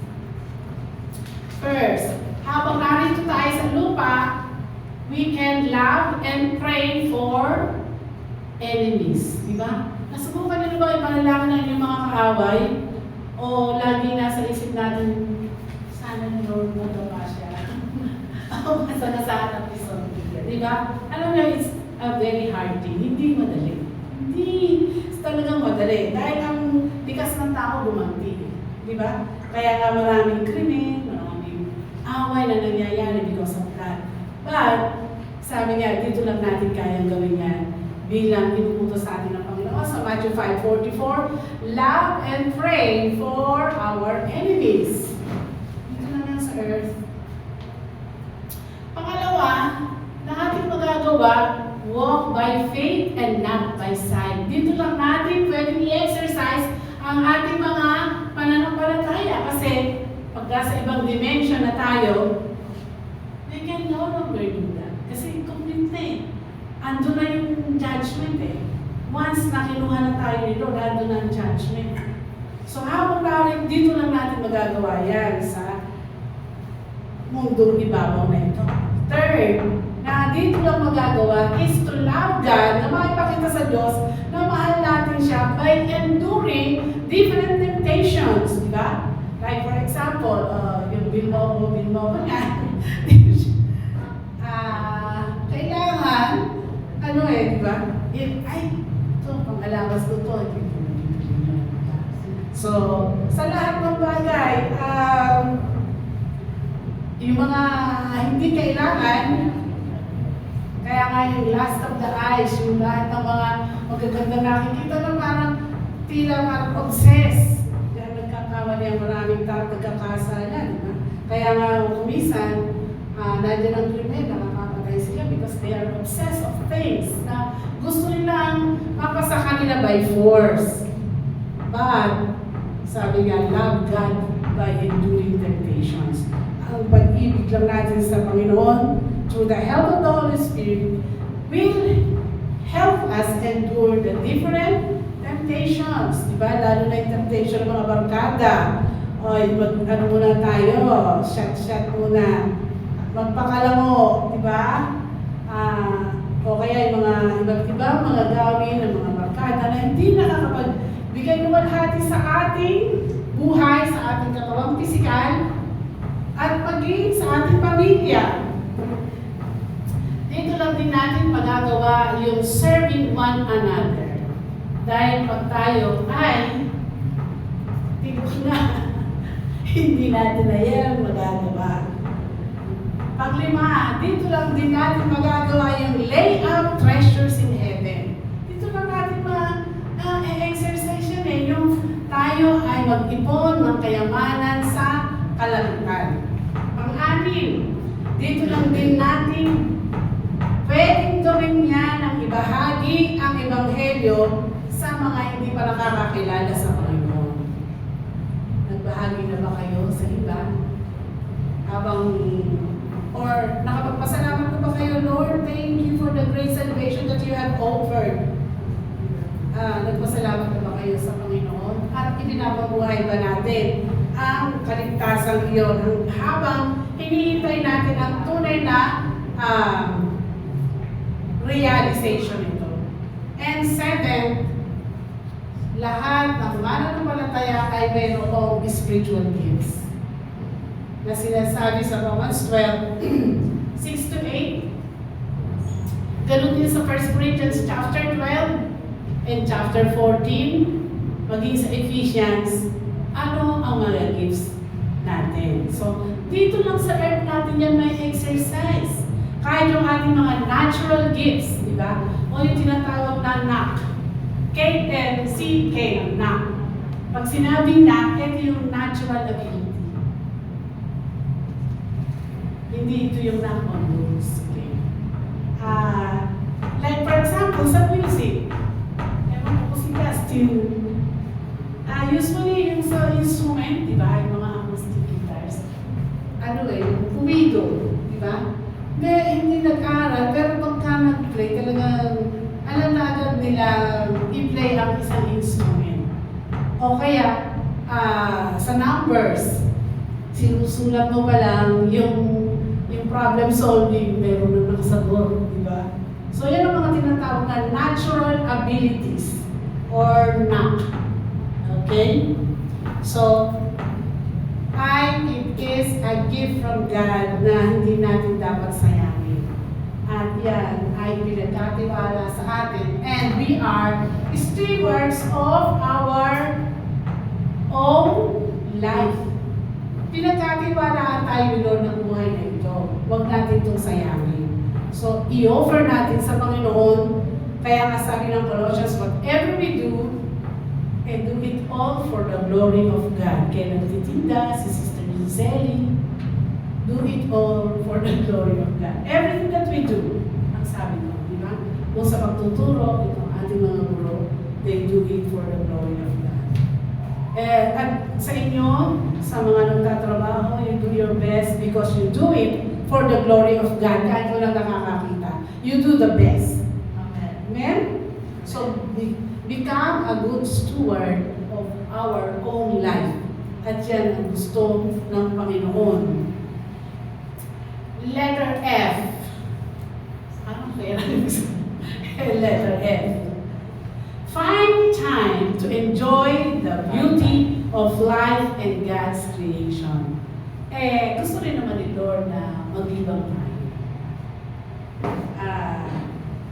Speaker 3: First, habang narito tayo sa lupa, we can love and pray for enemies. Diba? Nasubukan nyo ba ipanalangin na yung mga kaaway? O lagi nasa isip natin, sana ni Lord magawa siya. O masanasahan ang isang bigyan. Diba? Alam nyo, it's a very hard thing. Hindi madali. Hindi talagang madali. Dahil ang likas ng tao gumanti. Diba? Kaya nga maraming krimen, maraming away na nangyayari because of that. But, sabi nga, dito lang natin kayang gawin yan bilang inuutos sa atin ng Panginoon sa Matthew 5:44, love and pray for our enemies. Dito lang yan sa earth. Pangalawa, na ating magagawa, walk by faith and not by sight. Dito lang natin pwedeng i-exercise ang ating mga pananampalataya kasi pagka sa ibang dimension na tayo, we can no longer do that. Kasi complete na eh. Ando na yung judgment eh. Once na kinuha na tayo nito, ando na ang judgment. So habang tayo, dito lang natin magagawa yan sa mundong ibabaw na ito. Third, na dito lang magagawa is to love God, na makipakita sa Diyos na mahal natin siya by enduring different temptations, di ba? Like for example, yung bilmo ko nga, kailangan, di ba? Ito, pang-alabas ko to. So, sa lahat ng bagay, yung mga hindi kailangan, kaya nga yung last of the eyes, yung lahat ng mga magaganda nakikita na parang parang obsessed. Kaya nagkakawa niya maraming nagkakasala, di ba? Kaya nga kumisan, nandiyan ang krimen, nakakapatay sila because they are obsessed of things na gusto nilang mapasa kanila by force. But, sabi nga, love God by enduring temptations. ang pag-ibig lang natin sa Panginoon through the help of the Holy Spirit will help us endure the different temptations. Diba? Lalo na yung temptation ng mga barkada. O, ano muna tayo, shot muna. Magpakalamo, diba? O kaya yung mga iba't ibang mga gawin ng mga barkada na hindi nakakapagbigay luwalhati sa ating buhay, sa ating katawang pisikal, at maging sa ating pamilya. Dito lang din natin magagawa yung serving one another. Dahil pag tayo ay tignan na, hindi natin na yan magagawa. Panglima, dito lang din natin magagawa yung lay up treasures in heaven. Dito lang natin ma-exercise yan eh, yung tayo ay mag-ipon ng kayamanan sa kalangitan. Pang-anim, dito lang din natin pwedeng gawin yan ang ibahagi ang Ebanghelyo sa mga hindi pa nakakakilala sa Panginoon. Nagbahagi na ba kayo sa iba? Or nakapagpasalamat na ba kayo, Lord, thank you for the great salvation that you have offered. Nagpasalamat na ba kayo sa Panginoon? At ibinababuhay ba natin ang kaligtasan iyon habang hinihintay natin ang tunay na realization ito. And seventh, lahat ng mananampalataya ay mayroong spiritual gifts na sinasabi sa Romans 12, 6-8. Ganun din sa 1 Corinthians chapter 12 and chapter 14, maging sa Ephesians, ano ang mga gifts natin. So, dito lang sa earth natin yan may exercise. Kahit yung ating mga natural gifts, di ba? O yung tinatawag na knock. K-N-C-K, knock. Pag sinabing knock, ito yung natural ability. Hindi ito yung knock on rules. Okay? Like for example, sa music, ewan ko si Justin, usually yung sa instrument, di ba? Yung mga acoustic guitars, humido, di ba? Hindi nag-aral, pero pagka nag-play, talagang alam na agad nila i-play ang isang instrument. O kaya, sa numbers, sinusulat mo pa lang yung problem solving, meron na nakasagot, di ba? So, yan ang mga tinatawag na natural abilities or knack. Okay? So, it is a gift from God na hindi natin dapat sayangin. At yan ay pinagkatiwala sa atin. And we are stewards of our own life. Pinagkatiwalaan tayo ni Lord ng buhay na ito. Huwag natin itong sayangin. So, i-offer natin sa Panginoon. Kaya nga sabi ng Colossians, whatever we do, and do it all for the glory of God. Kaya nagtitinda, si Sister Giselle, do it all for the glory of God. Everything that we do, ang sabi ko, di ba? Kung sa pagtuturo, itong ating mga guro, they do it for the glory of God. At sa inyo, sa mga nagtatrabaho, you do your best because you do it for the glory of God. Kahit walang nakakakita, you do the best. Amen? So, become a good steward of our own life. At yan ang gusto ng Panginoon. Letter F. Ano kaya? Letter F. Find time to enjoy the beauty of life and God's creation. Gusto rin naman ni Lord na maglibang tayo.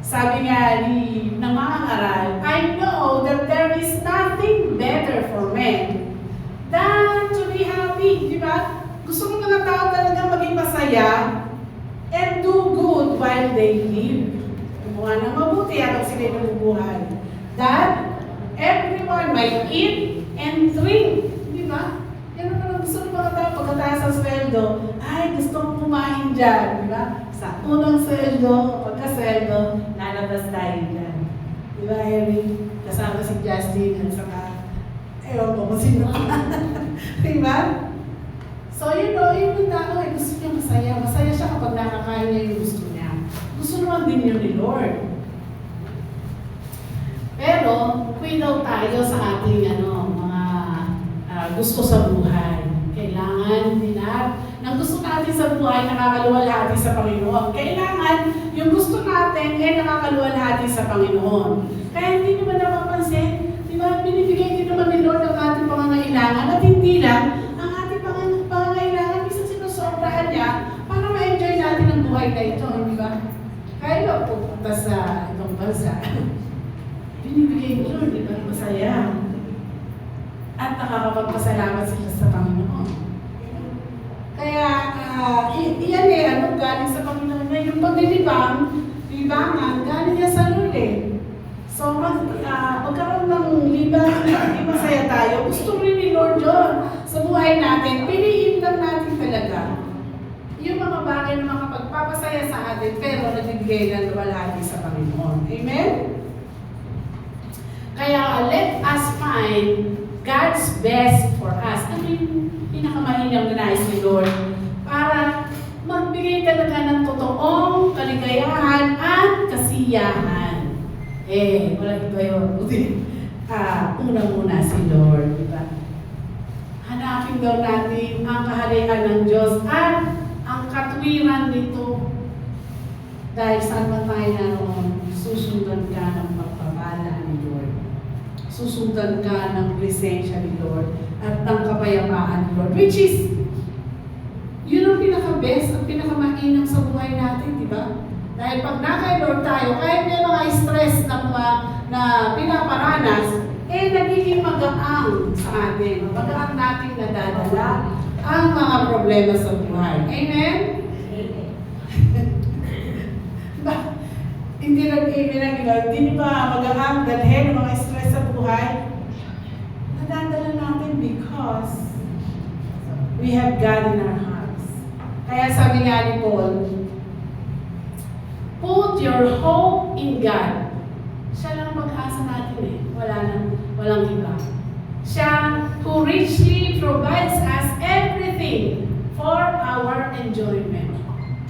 Speaker 3: Sabi nga ng mga aral, I know that there is nothing better for men than to be happy. Di ba? Gusto ng mga tao talaga maging masaya and do good while they live. Gumawa ng mabuti habang sila'y nabubuhay. That everyone might eat and drink. Di ba? Yan ang gusto ng mga tao pagkataas sa sweldo. Ay, gusto kong kumain dyan. Di ba? Sa unang sweldo, pagka-sweldo, lalabas tayo dyan. Di ba, Eric? Kasama si Justin at saka, ewan ko kung sino. Di ba? So, So, yung tao ay gusto niya masaya. Masaya siya kapag nakakain niya yung gusto niya. Gusto naman din yun ni Lord. Pero, kung daw tayo sa ating mga gusto sa buhay. Kailangan din ng gusto natin sa buhay nakakaluwalhati sa Panginoon. Kailangan yung gusto natin ay nakakaluwalhati sa Panginoon. Kaya hindi naman napapansin, di ba, binibigay din naman ni Lord ang ating pangangailangan at hindi lang ang ating pangangailangan, isa sinusobrahan niya para ma-enjoy natin ang buhay na ito, di ba? Kaya ba pupunta sa ibang bansa? Binibigay ni Lord, di ba? Masaya. At nakakapagpasalamat sila sa Panginoon. Kaya, iyan galing sa Panginoon na yung libangan, galing niya sa Lord eh. So, magkaroon ng libangan, masaya tayo. Gusto rin ni Lord yun sa buhay natin. Piliin lang natin talaga yung mga bagay na makapagpapasaya sa atin, pero nagbibigay ng luwalhati sa Panginoon. Amen? Kaya, let us find God's best for us. Ano yung pinakamahinang nais ni Lord? Para magbigay talaga ng totoong kaligayahan at kasiyahan. Walang iba yun. Una-muna si Lord, di ba? Hanapin daw natin ang kaharian ng Diyos at ang katwiran nito. Dahil saan man tayo naroon, susundan ka ng pagpapala ni Lord. Susundan ka ng presensya ni Lord at ng kapayapaan ni Lord. Which is, yun ang pinaka-best, ang pinaka-mainam sa buhay natin, di ba? Dahil pag na-kay Lord tayo, kahit may mga stress na pinaparanas, nagiging magaang sa atin. Magaang natin nadadala ang mga problema sa buhay. Amen? Hindi ba magaang dalhin ng mga stress sa buhay? Nadadala natin because we have God in our hearts. Kaya sabi nga ni Paul, put your hope in God. Siya lang mag-asa natin eh. Walang iba. Siya who richly provides us everything for our enjoyment.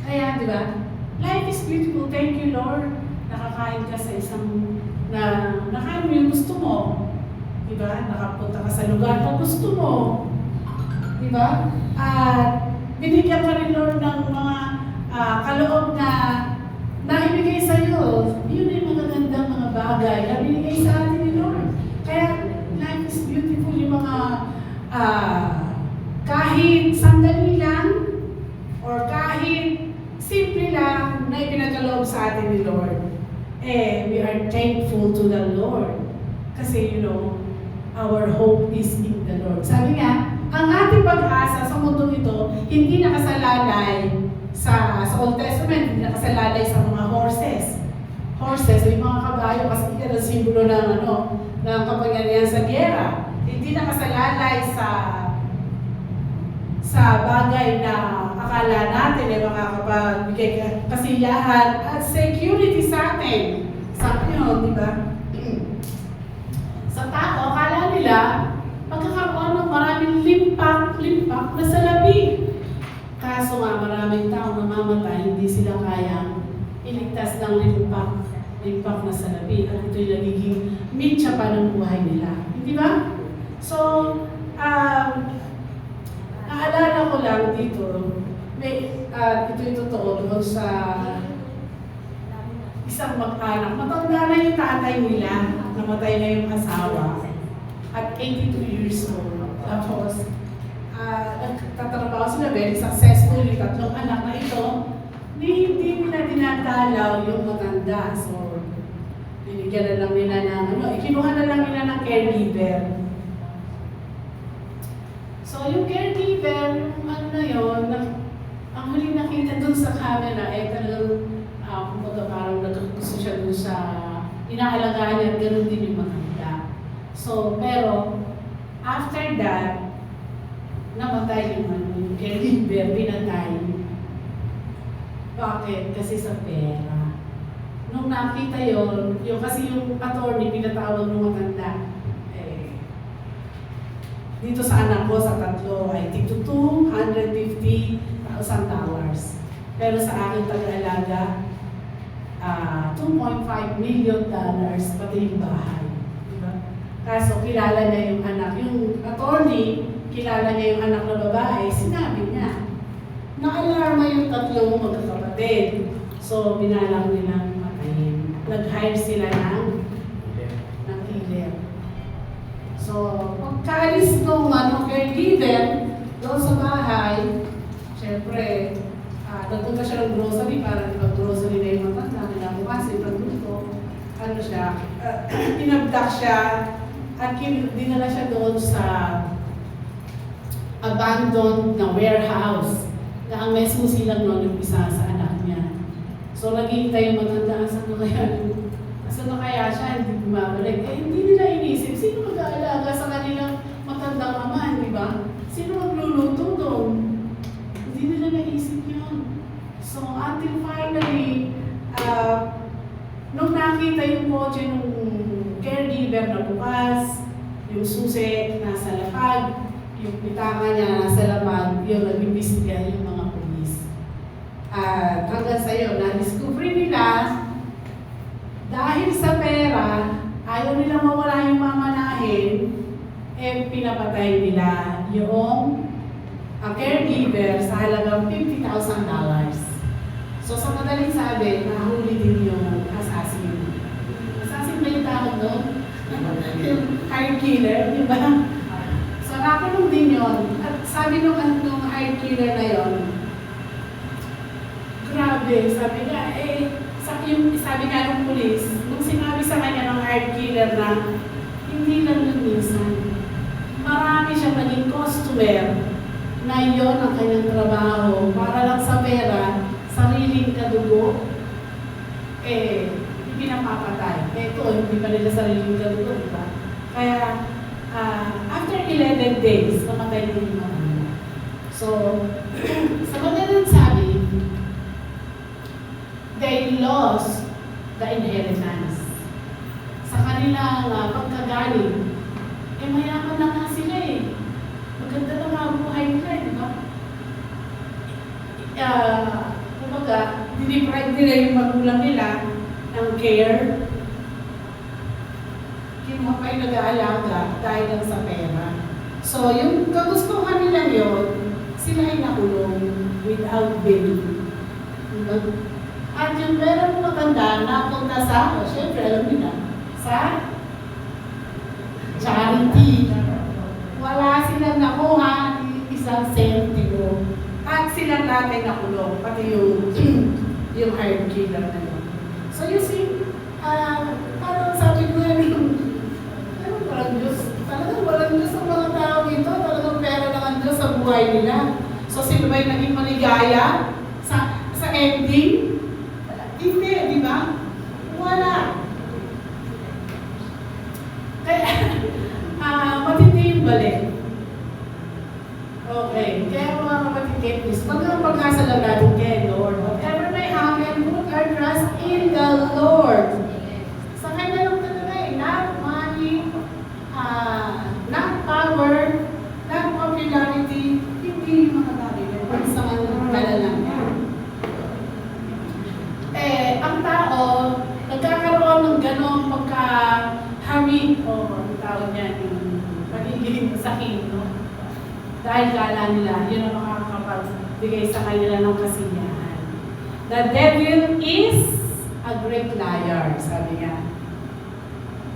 Speaker 3: Kaya, di ba? Life is beautiful. Thank you, Lord. Nakakain ka sa nakain mo yung gusto mo. Diba? Nakapunta ka sa lugar na gusto mo. Diba? At binigyan ka rin, Lord, ng mga kaloob na naibigay sa iyo. Yun yung magagandang mga bagay na binigay sa atin ni Lord. Kaya life is beautiful. Yung mga kahit sandali lang or kahit simple lang na ipinagaloob sa atin ni Lord. We are thankful to the Lord. Kasi, our hope is in the Lord. Sabi nga, ang ating pag-asa sa mundo ito, hindi nakasalalay sa Old Testament, hindi nakasalalay sa mga horses. Horses, yung mga kabayo, kasi yan ang simbolo ng kapangyarihan sa giyera. Hindi nakasalalay sa bagay na akala natin ay makakapagbigay kasiyahan at security sa atin. Sabi nyo, di ba? Sa tao, akala nila magkakaroon ng maraming limpak na salapi. Kaso nga, maraming tao namamatay, hindi sila kayang iligtas ng limpak na salapi. At ito'y nagiging mitya pa ng buhay nila. Hindi ba? So, naalala ko lang dito, ito'y totoo doon sa isang mag-anak. Matanda na yung tatay nila, namatay na yung asawa at 82 years old. Tapos, nagtatrabaho sila, very successful, yung tatlong anak na ito, hindi nila dinadalaw yung matanda. So, binigyan na lang nila ng ikinuha na lang nila ng caregiver. So, yung caregiver, ang huli nakita dun sa camera, talagang, kumbaga parang nagkagusto siya dun sa inaalagaan niya, gano'n din yung matanda. So, pero, after that, namatay yung caregiver, pinatay. Bakit? Kasi sa pera. Nung nakita kasi yung attorney, pinatawag ng matanda, dito sa anak ko sa tatlo ay tigto $250,000. Pero sa aking tagaalaga, $2.5 million pati yung bahay. Diba? Kaso kilala niya yung anak, yung attorney, kilala niya yung anak na babae, sinabi niya, na-alarma yung tatlong magkakapatid. So, binalang nilang matayin. Nag-hire sila ng killer. So, pagkaalis nung caregiver doon sa bahay, syempre, nagpunta siya ng grocery para pag-grocery na yung matanda, kinabukasin, pagluto, ano siya, inabdak siya, at dinala siya doon sa abandoned na warehouse na ang may susilang noon yung isa sa anak niya. So, naghihintay yung matanda, saan na kaya siya, hindi bumabalik. Eh, hindi nila inisip, sino mag-aalaga sa kanilang matandang ama, di ba? Sino magluluto doon? Hindi nila naisip yun. So, until finally, nung nakita yung kotse nung caregiver na bukas, yung susi nasa lapag, yung pitaka niya nasa lapag, yung nag-imbestiga yung mga pulis. At hanggang sa'yo, na-discovery nila, dahil sa pera, ayaw nila mawala yung mamanahin, eh pinapatay nila yung caregiver sa halagang $50,000. So sa madaling sabi, nahuli din yung assassin. Assassin ba yung tawag doon? Yung hired killer, di ba? So nakulong din yun. At sabi nung hired killer na yun, grabe, sabi niya, sabi nga ng pulis, nung sinabi sa kanya ng hired killer na hindi lang yun minsan, marami siyang naging customer na yun ang kanyang trabaho para lang sa pera, sariling kadugo, pinapapatay. Ito, hindi pa nila sariling kadugo, di ba? Kaya, after 11 days, namatay din yung mga nila. So, sa madalang sabi, they lost the inheritance. Sa kanilang pagkagaling, mayaman na nga sila eh. Maganda na nga buhay nila, di ba? Kumbaga, diniprive nila yung magulang nila ng care. Kinuha pa yung nag-aalaga dahil lang sa pera. So, yung kagustuhan nila yun, sila ay nakulong without bail. Diba? At yung pera mo matanda, napunta sa, syempre alam nila, sa charity. Wala silang nakuha isang sentimo. At silang natin nakulong, pati yung hired killer na yun. So you see, parang sabi ko walang Diyos. Talagang walang Diyos ang mga tao dito. Talagang pera lang ang Diyos sa buhay nila. So sino ba yung naging maligaya sa ending? Hindi, di ba? Wala. Kaya, matindi yung balik. Okay. Kaya mga kapatid, please, pagkasa lang natin kay Lord. Whatever may happen, put our trust in the Lord. Sa kanya lang talaga eh. Not money, not power, not popularity, hindi yung mga bagay. Kung saan malalang yan. Ang tao, nagkakaroon ng ganong pagka-hami, ang tawag niya, yung pagiging sakit, no? Dahil kala nila, yun ang makakapagbigay sa kanila ng kasiyahan. The devil is a great liar, sabi niya.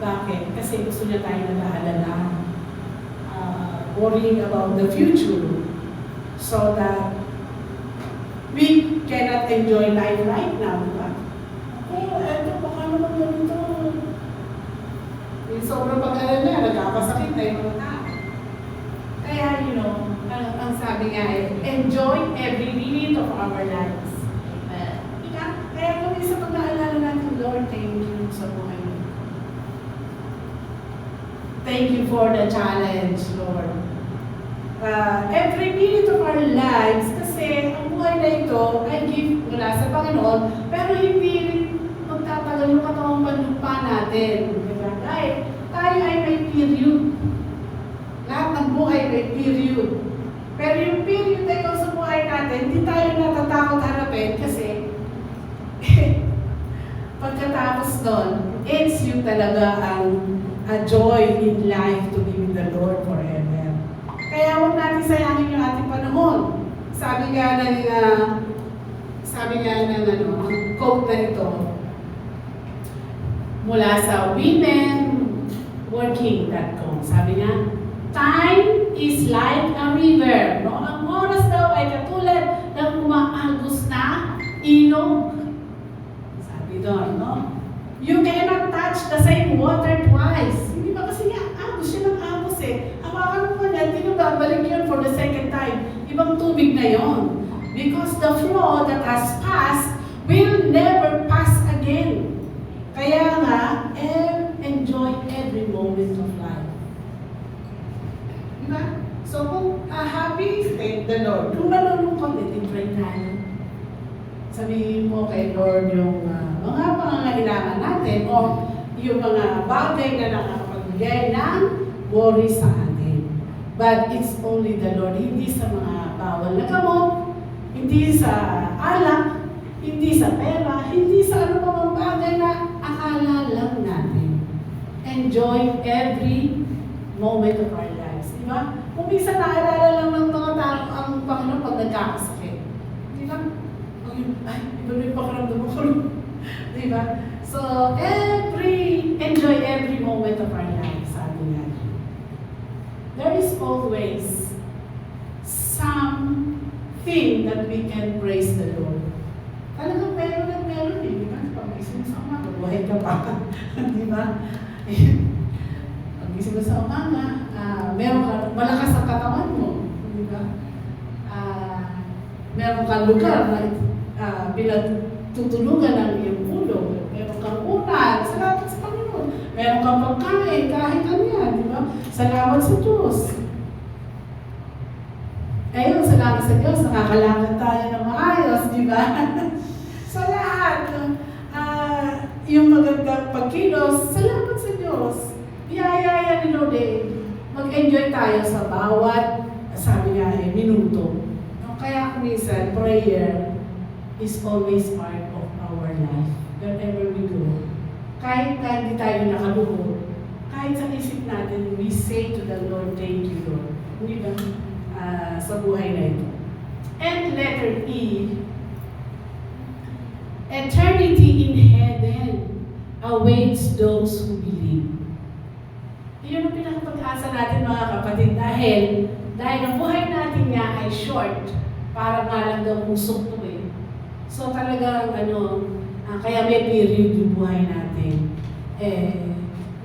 Speaker 3: Bakit? Kasi gusto niya tayo nag-aalala, worrying about the future, so that we cannot enjoy life right now, diba? Eto, baka naman ganito. Yung sobrang pag-alala niya, nagkakasakit na yung mga tao. Kaya, ang sabi nga ay, enjoy every minute of our lives. Kaya kami sa pag-aalala natin, Lord, thank you sa buhay mo. Thank you for the challenge, Lord. Every minute of our lives, kasi ang buhay na ito ay gift mula sa Panginoon, pero hindi magtatagal yung katawang panlupa natin. Diba? Dahil tayo ay may period. Lahat ng buhay may period. Pero yung period na yun sa buhay natin, hindi tayo natatakot harapin kasi pagkatapos nun, it's yung talaga ang a joy in life to be with the Lord forever. Kaya huwag natin sayangin yung ating panahon. Sabi nga ng quote na ito, mula sa womenworking.com. Sabi niya, time is like a river. No? Ang oras daw ay katulad ng umaagos na ilog. Sabi doon, no? You cannot touch the same water twice. Hindi ba kasi nga, agos siya ng agos eh. Hawakan mo niya, hindi mo babalik yun for the second time. Ibang tubig na yon. Because the flow that has passed will never pass again. Kaya nga, enjoy every moment of life. Diba? So kung happy, thank the Lord. Kung nalulungkot, enjoy tayo. Sabihin mo kay Lord yung mga pangangailangan natin o yung mga bagay na nakapagbigay ng worry sa atin. But it's only the Lord, hindi sa mga bawal na gamot, hindi sa alak, hindi sa pera, hindi sa ano pa mga bagay na akala lang natin. Enjoy every moment of our lives. Diba? Kung minsan naalala lang ng mga tao ang Panginoon pag nagkakasakit. Di ba? Ay, iba na yung pakiramdam ko. Diba? So, enjoy every moment of our lives, sabi nga. There is always something that we can praise the Lord. Talagang meron at meron eh. Diba? Pag-isip mo sa umaga, buhay ka pa. Diba? Pag-isip mo sa umaga, meron ka, malakas ang katawan mo. Diba? Meron kang lugar na pinagtutulugan ng iyong ulo. Meron kang unan, salamat sa Panginoon. Meron kang pagkain, kahit ano yan, di ba? Salamat sa Diyos. Ayun, salamat sa Diyos, nakakalakad tayo ng maayos, di ba? Sa lahat, yung magandang pagkilos, salamat sa Diyos. Biyaya ni Lord eh. Mag-enjoy tayo sa bawat, sabi nga eh, minuto. Kaya minsan, prayer is always part of our life, wherever we go. Kahit na hindi tayo nakaluhod, kahit sa isip natin, we say to the Lord, thank you, Lord. Hindi ba? Sa buhay na ito. And letter E, eternity in heaven awaits those who believe. Iyon ang pinakapag-asa natin mga kapatid dahil ang buhay natin nga ay short, para nga lang daw musok to eh. So talagang kaya may period yung buhay natin.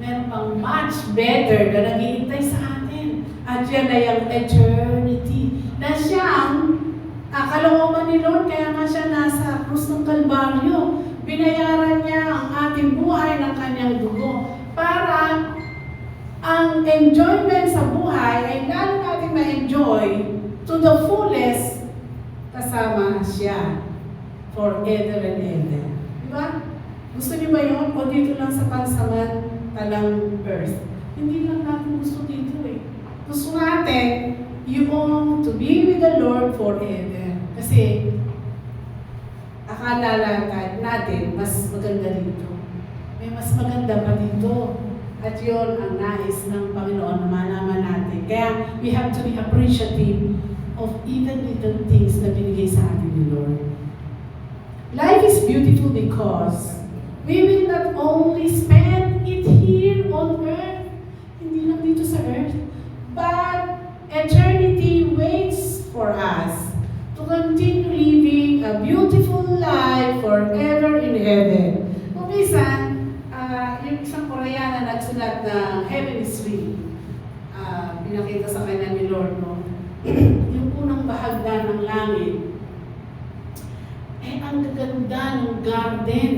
Speaker 3: Meron pang much better na naghihintay sa atin. At yan ay ang eternity. Na siyang kalooban ni Lord, kaya nga siya nasa krus ng Kalbaryo. Binayaran niya ang ating buhay ng kanyang dugo. Para ang enjoyment sa buhay ay lalo natin ma-enjoy to the fullest kasama siya forever and ever. Diba? Gusto niyo ba yun? O dito lang sa pansamantalang earth? Hindi lang natin gusto dito eh. Gusto natin yung to be with the Lord forever. Kasi akala natin mas maganda dito. May mas maganda pa dito. At yun ang nais ng Panginoon na malaman natin. Kaya we have to be appreciative of even little things na binigay sa atin ni Lord. Life is beautiful because we will not only spend it here on earth, hindi lang dito sa earth, but eternity waits for us to continue living a beautiful life forever in heaven. Kung minsan, yung isang Koreana nagsulat na Heaven is Real. Pinakita sa kanya ni Lord, no? Yung unang bahagdan ng langit, ang gaganda ng garden.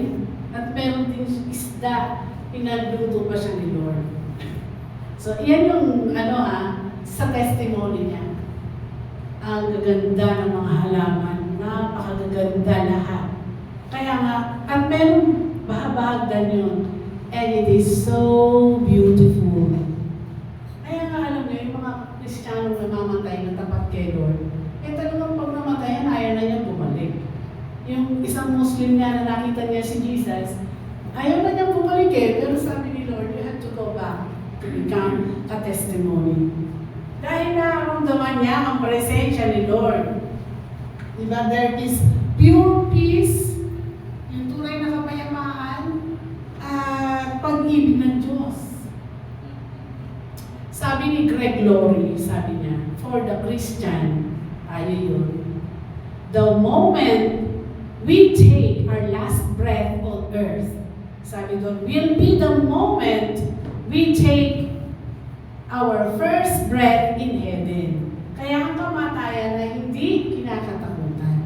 Speaker 3: At meron din isda, pinagluto pa siya ni Lord. So, iyan yung, sa testimony niya. Ang gaganda ng mga halaman, napakagaganda lahat. Kaya nga, at meron bahagdan yun. And it is so beautiful. Kaya nga alam niyo, yung mga Kristiyano namatay na tapat kay Lord, eh talagang pag namatayan, ayaw na niya bumalik. Yung isang Muslim nga na nakita niya si Jesus, ayaw na niya bumalik eh, pero sabi ni Lord, you have to go back to become a testimony. Dahil nararamdaman niya ang presensya ni Lord. Diba? There is pure peace, yung tunay na kapayapaan, at pag-ibig ng Diyos. Sabi ni Greg Laurie, sabi niya, for the Christian, tayo yun, the moment we take our last breath on earth, sabi doon, will be the moment we take our first breath in heaven. Kaya ang kamatayan na hindi kinakatakutan.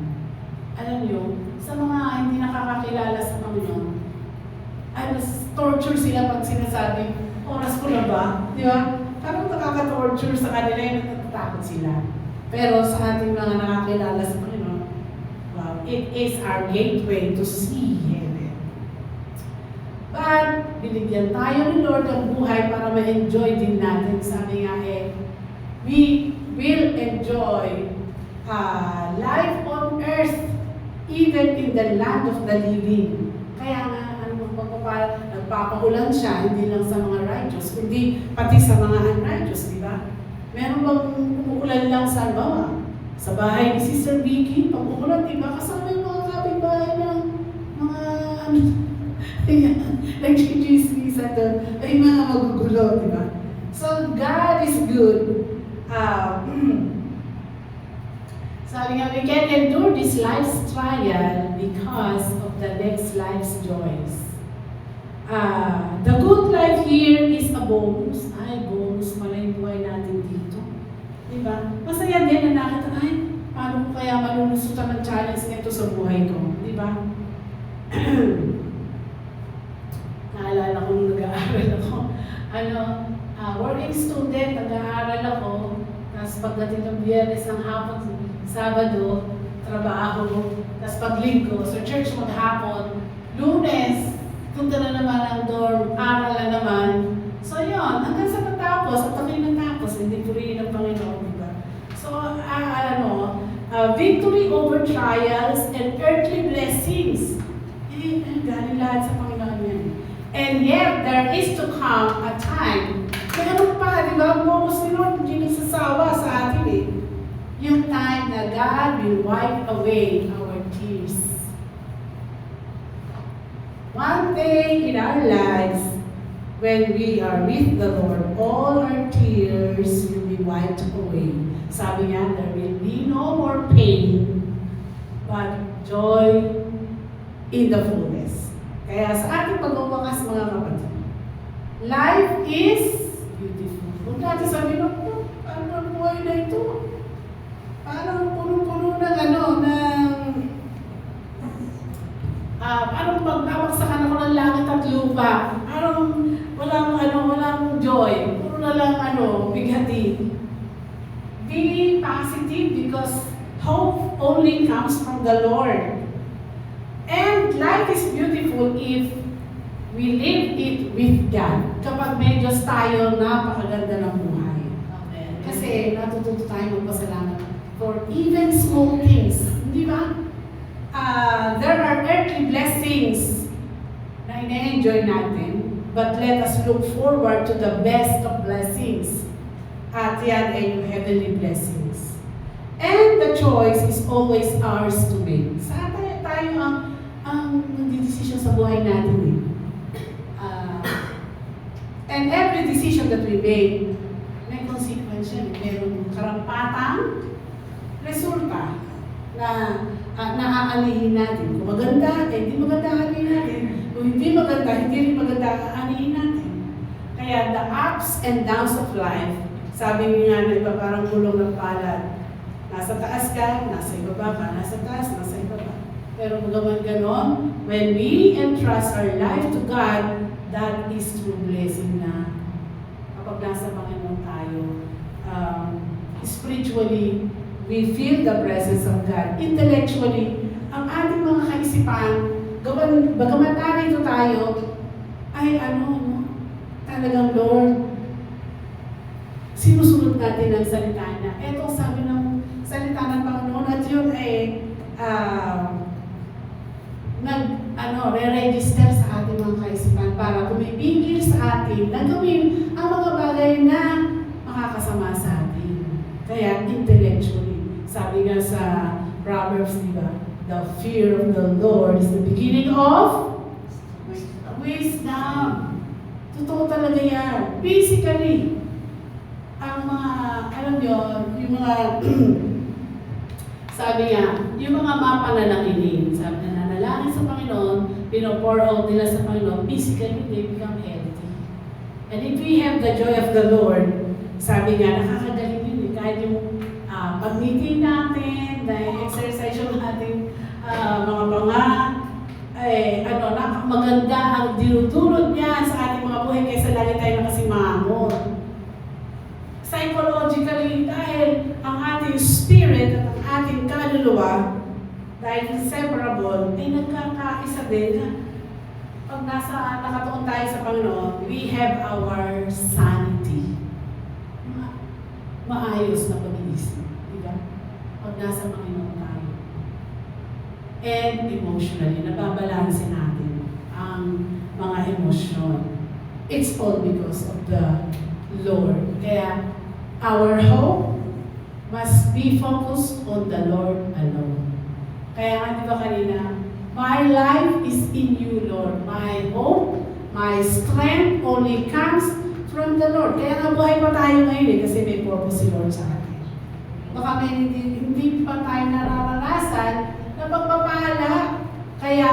Speaker 3: Alam niyo, sa mga hindi nakakakilala sa Panginoon, ay mas torture sila pag sinasabi, oras ko na ba? Di ba? Parang nakaka-torture sa kanila yung natatakot sila. Pero sa ating mga nakakilala sa Panginoon, wow, it is our gateway to see heaven. But, binigyan tayo ni Lord ng buhay para ma-enjoy din natin. Sabi nga we will enjoy life on earth, even in the land of the living. Kaya nga, nagpapaulan siya, hindi lang sa mga righteous, kundi pati sa mga unrighteous, di ba? Meron bang umuulan lang sa bawa? Sa bahay ni Sister Vicky, pag umuulan, di ba? Kasama yung mga kapitbahay ng mga nag-chismisa doon, ay mga magugulo, di ba? So, God is good. Sabi nga, we can endure this life's trial because of the next life's joys. The good life here is a bonus. Ay, bonus pala yung buhay natin dito. Diba? Masaya din na nakita, ay, paano ko kaya malulusutan ng challenge nito sa buhay ko? Diba? Naalala ko nung nag-aaral ako. Working student, nag-aaral ako. Tapos pagdating ng Biyernes ng hapon, Sabado, trabaho. Tapos paglinggo, sa church maghapon. Lunes, punta na naman ang dorm, aral na naman. So yun, hanggang sa natapos, at kami natapos, hindi purihin ng Panginoon, diba? So, victory over trials and earthly blessings. Galing lahat sa Panginoon yan. And yet, there is to come a time, meron pa, di ba? Bonus ni Lord, hindi nagsasawa sa atin eh. Yung time na God will wipe away our tears. One day in our lives, when we are with the Lord, all our tears will be wiped away. Sabi niya, there will be no more pain, but joy in the fullness. Kaya sa ating pagwawakas, mga kapatid, life is beautiful. Huwag natin sabihin, ano ang buhay na ito? Parang puno-puno parang pagbabagsakan ako ng langit at lupa. Parang walang joy. Puro na lang bighati. Be positive because hope only comes from the Lord. And life is beautiful if we live it with God. Kapag may Diyos tayo, napakaganda ng buhay.
Speaker 1: Amen.
Speaker 3: Kasi natututo tayo magpasalamat for even small things. Di ba? There are earthly blessings na ina-enjoy natin, but let us look forward to the best of blessings. At yan ay yung heavenly blessings. And the choice is always ours to make. Sa tayo ang nagdidesisyon sa buhay natin. And every decision that we make, may consequence yan. Merong karampatang resulta na naaanihin natin. Kung maganda, hindi maganda aanihin natin. Kung hindi maganda, hindi rin maganda aanihin natin. Kaya the ups and downs of life, sabi nga na iba parang gulong ng palad. Nasa taas ka, nasa ibaba ka, nasa taas, nasa ibaba. Pero magaman ganon, when we entrust our life to God, that is true blessing na. Kapag nasa Panginoon tayo, spiritually, we feel the presence of God. Intellectually, ang ating mga kaisipan, bagaman narito tayo, ay talagang Lord, sinusunod natin ang salita niya. Ito sabi ng salita ng Panginoon at yun ay re-register sa ating mga kaisipan para tumibigil sa atin na gawin ang mga bagay na makakasama sa atin. Kaya intellectually, sabi nga sa Proverbs, di ba? The fear of the Lord is the beginning of wisdom. Totoo talaga yan. Basically, ang mga, alam nyo, yung mga, sabi nga, yung mga mapananakinin, sabi na nanalangin sa Panginoon, pinopour out nila sa Panginoon, physically they become healthy. And if we have the joy of the Lord, sabi nga, nakakagaling yun eh. Kahit yung pag-meeting natin, dahil exercise yung ating mga panga, maganda ang dinudulot niya sa ating mga buhay kaysa lagi tayo nakasimangon. Psychologically, dahil ang ating spirit at ang ating kaluluwa, dahil inseparable, ay nagkakaisa din. Pag nakatuon tayo sa Panginoon, we have our sanity. Maayos na pag-iisip. Diba? Pag nasa Panginoon tayo. And emotionally, nababalansin natin ang mga emosyon. It's all because of the Lord. Kaya, our hope must be focused on the Lord alone. Kaya nga, di ba kanina, my life is in you, Lord. My hope, my strength only comes from the Lord. Kaya nabuhay pa tayo ngayon eh, kasi may purpose si Lord sa atin. Baka may hindi pa tayo nararanasan na pagpapala. Kaya,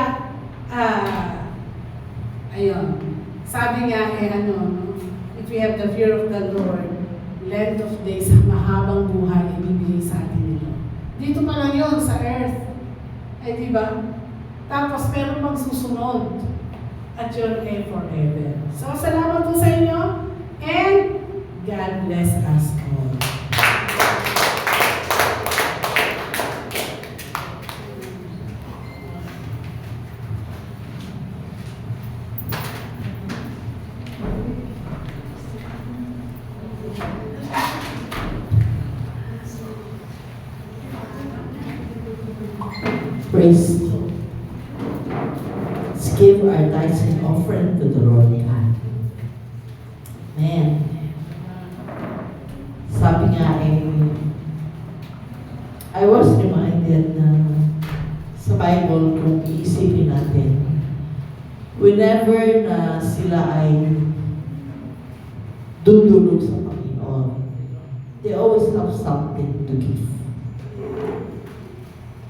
Speaker 3: ayun, sabi nga if we have the fear of the Lord, length of days, mahabang buhay, ibibigay sa atin nito. Dito pa lang yun, sa earth. Ay, di ba? Tapos, pero magsusunod. At yun ay forever. So, salamat po sa inyo. And, God bless us all.
Speaker 4: Praise God. Let's give our tithes and offering to the Lord God. Man. Sabi nga I was reminded na sa Bible, kung iisipin natin, whenever na sila ay dudulog sa Panginoon, they always have something to give.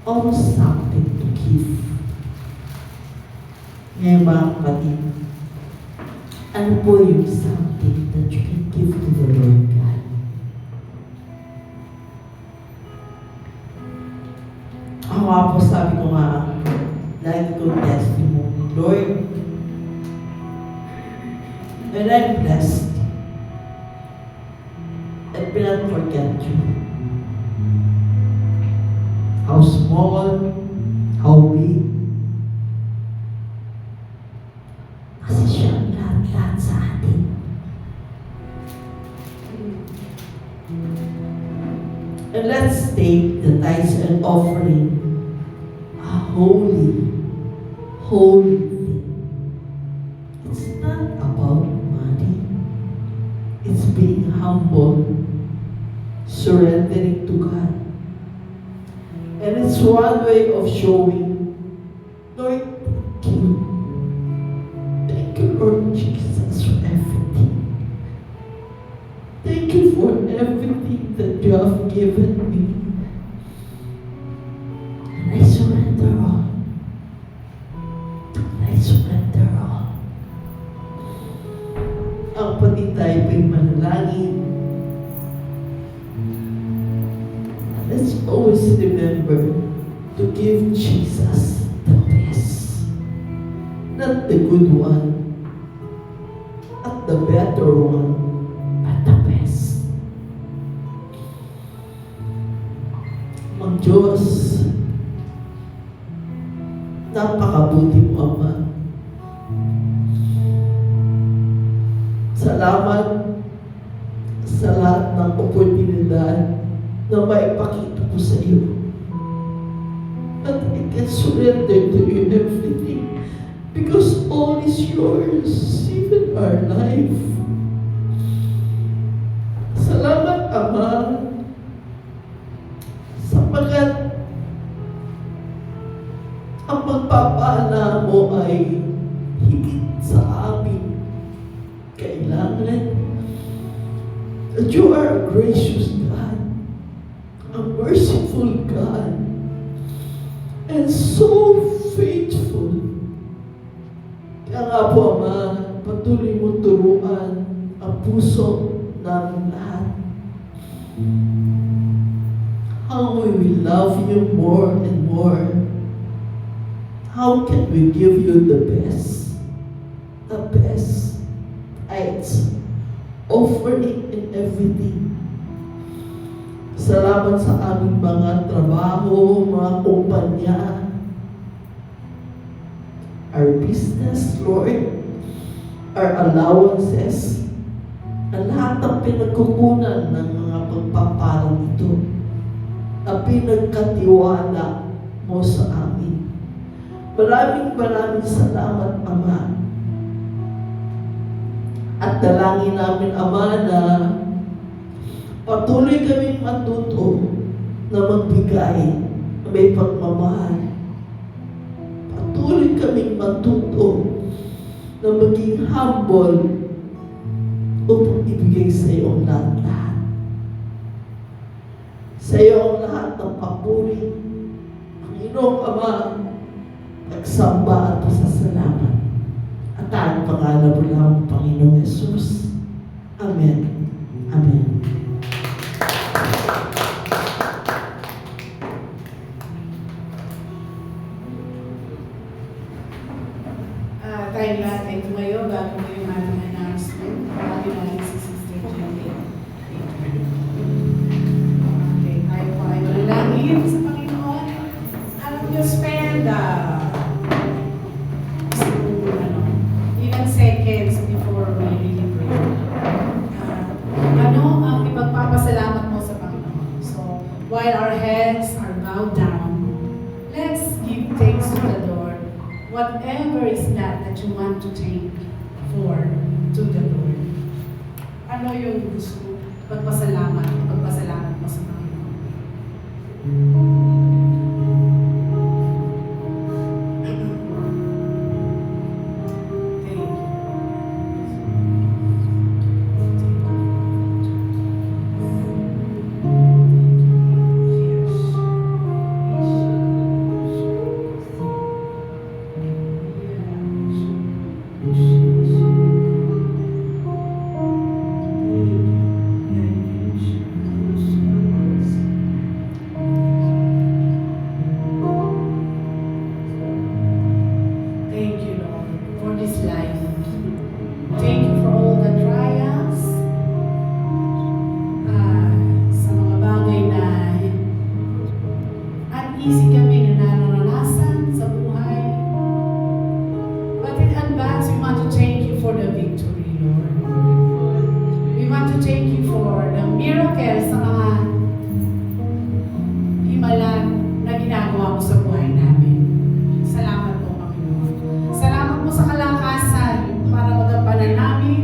Speaker 4: Always something to give. Ngayon mga kapatid, ano po yung something that you can give to the Lord God? Ako nga po, sabi ko nga, like ko testimony, Lord, when I'm blessed, I will not forget you. How small, how big. Kasi siya ang lahat-lahat sa atin. And let's take the tithes and offering a holy thing. It's not about money. It's being humble, surrendering to God. And it's one way of showing, Lord, thank you. Thank you, Lord Jesus, for everything. Thank you for everything that you have given me. And I surrender all. I surrender all. Ang pati tayo po'y manalangin. Let's always remember to give Jesus the best. Not the good one, not the better one, but the best. Ang Diyos, napakabuti mo, Ama. Salamat sa lahat ng ng oportunidad na maipakita ko sa iyo. But I can surrender to you everything because all is yours, even our life. Salamat, Ama, sapagkat ang pagpapala mo ay higit sa amin kailangan. That you are a gracious God, a merciful God, and so faithful. Kaya nga po, Ama, patuloy mo turuan ang puso namin lahat. How we will love you more and more. How can we give you the best tithes, offering in everything. Salamat sa aming mga trabaho, mga kumpanya, our business, Lord, our allowances, ang lahat ng pinagkukunan ng mga pagpapalang ito, ang pinagkatiwala mo sa amin. Maraming salamat, Ama. At dalangin namin, Ama, na patuloy kaming matuto na magbigay na may pagmamahal. Patuloy kaming matuto na maging humble upang ibigay sa iyo ang lahat. Sa iyo ang lahat ng papuri. Panginoong Ama, nagsamba at pasasalamat. At ang pangalan mo lang, Panginoong Jesus. Amen. Amen.
Speaker 3: Tayo lahat ay tumayo bago ko yung ating announcement. Bago natin si Sister Jenny. Okay, tayo po ay manalangin sa Panginoon. Alam niyo, spend even seconds before we really pray. Ano ang ipagpapasalamat mo sa Panginoon? So, while our heads are bowed down, let's give thanks to the Lord. Whatever is that you want to take for to the Lord. Ano yung gusto? Pagpasalamat mo sa Panginoon. Thank you. Thank you, Lord, for this life. Thank you for all the trials, sa mga bagay na uneasy kami na naranasan sa buhay. But in advance, we want to thank you for the victory, Lord. We want to thank you for the miracles sa mga himalan na ginagawa mo sa buhay namin. Salamat po, Panginoon. Salamat po sa kalakasan para magampanan namin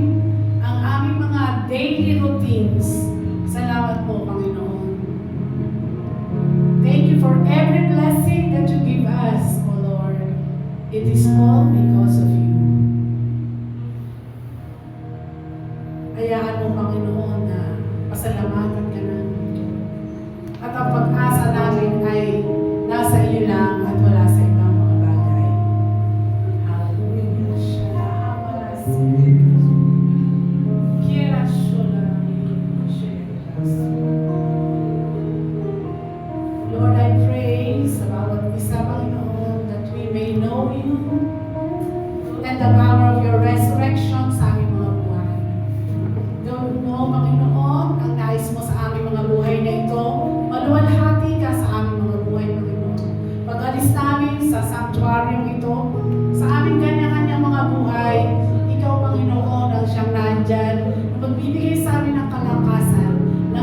Speaker 3: ang aming mga daily routines. Salamat po, Panginoon. Thank you for every blessing that you give us, O Lord. It is all because of you. Hayaan mo, Panginoon, na pasalamatan ka na. At ang pag-asa namin ay nasa iyo lang at wala sa ibang mga bagay. Hallelujah. Lord, I pray sa bawat isa, Panginoon, that we may know you and the power of your resurrection sa aming mga buhay. Don't know, Panginoon, ang nais mo sa aming mga buhay na ito. Maluwalhati ka sa aming mga buhay, Panginoon. Pag-alis namin sa sanctuarium ito, sa aming kanya-kanyang mga buhay, ikaw, Panginoon, ang siyang nandyan, na magbibigay sa amin ng kalakasan na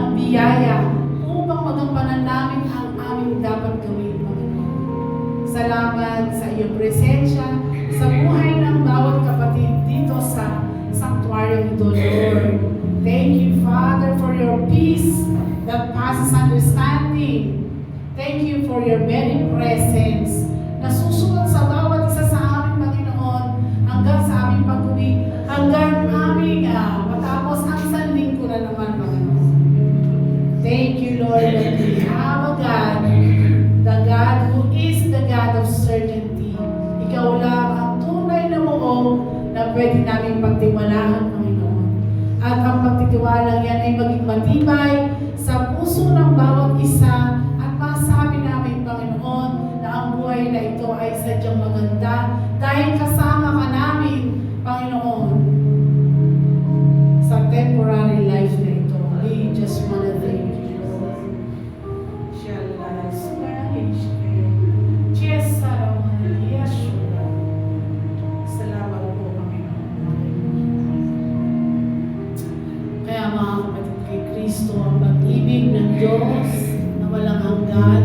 Speaker 3: iyong presensya sa buhay ng bawat kapatid dito sa sanctuary ito, Lord. Thank you, Father, for your peace that passes understanding. Thank you for your very presence na susunod sa bawat isa sa amin, Panginoon, hanggang sa aming pag-uwi, hanggang aming matapos ang sanding ko na naman, Panginoon. Thank you, Lord, that we have a God, the God who is the God of certainty. Ikaw lang ang tunay na muong na pwede namin pagtiwalaan, Panginoon. At ang pagtitiwala yan ay maging matibay sa puso ng bawat isa at masabi namin, Panginoon, na ang buhay na ito ay sadyang maganda dahil kasama ka namin, Panginoon, sa temporary life na ito. We just want to thank you, Lord. Salamat po, Panginoon. Kaya mga kapatid, kay Kristo ang pag-ibig ng Diyos na walang hanggan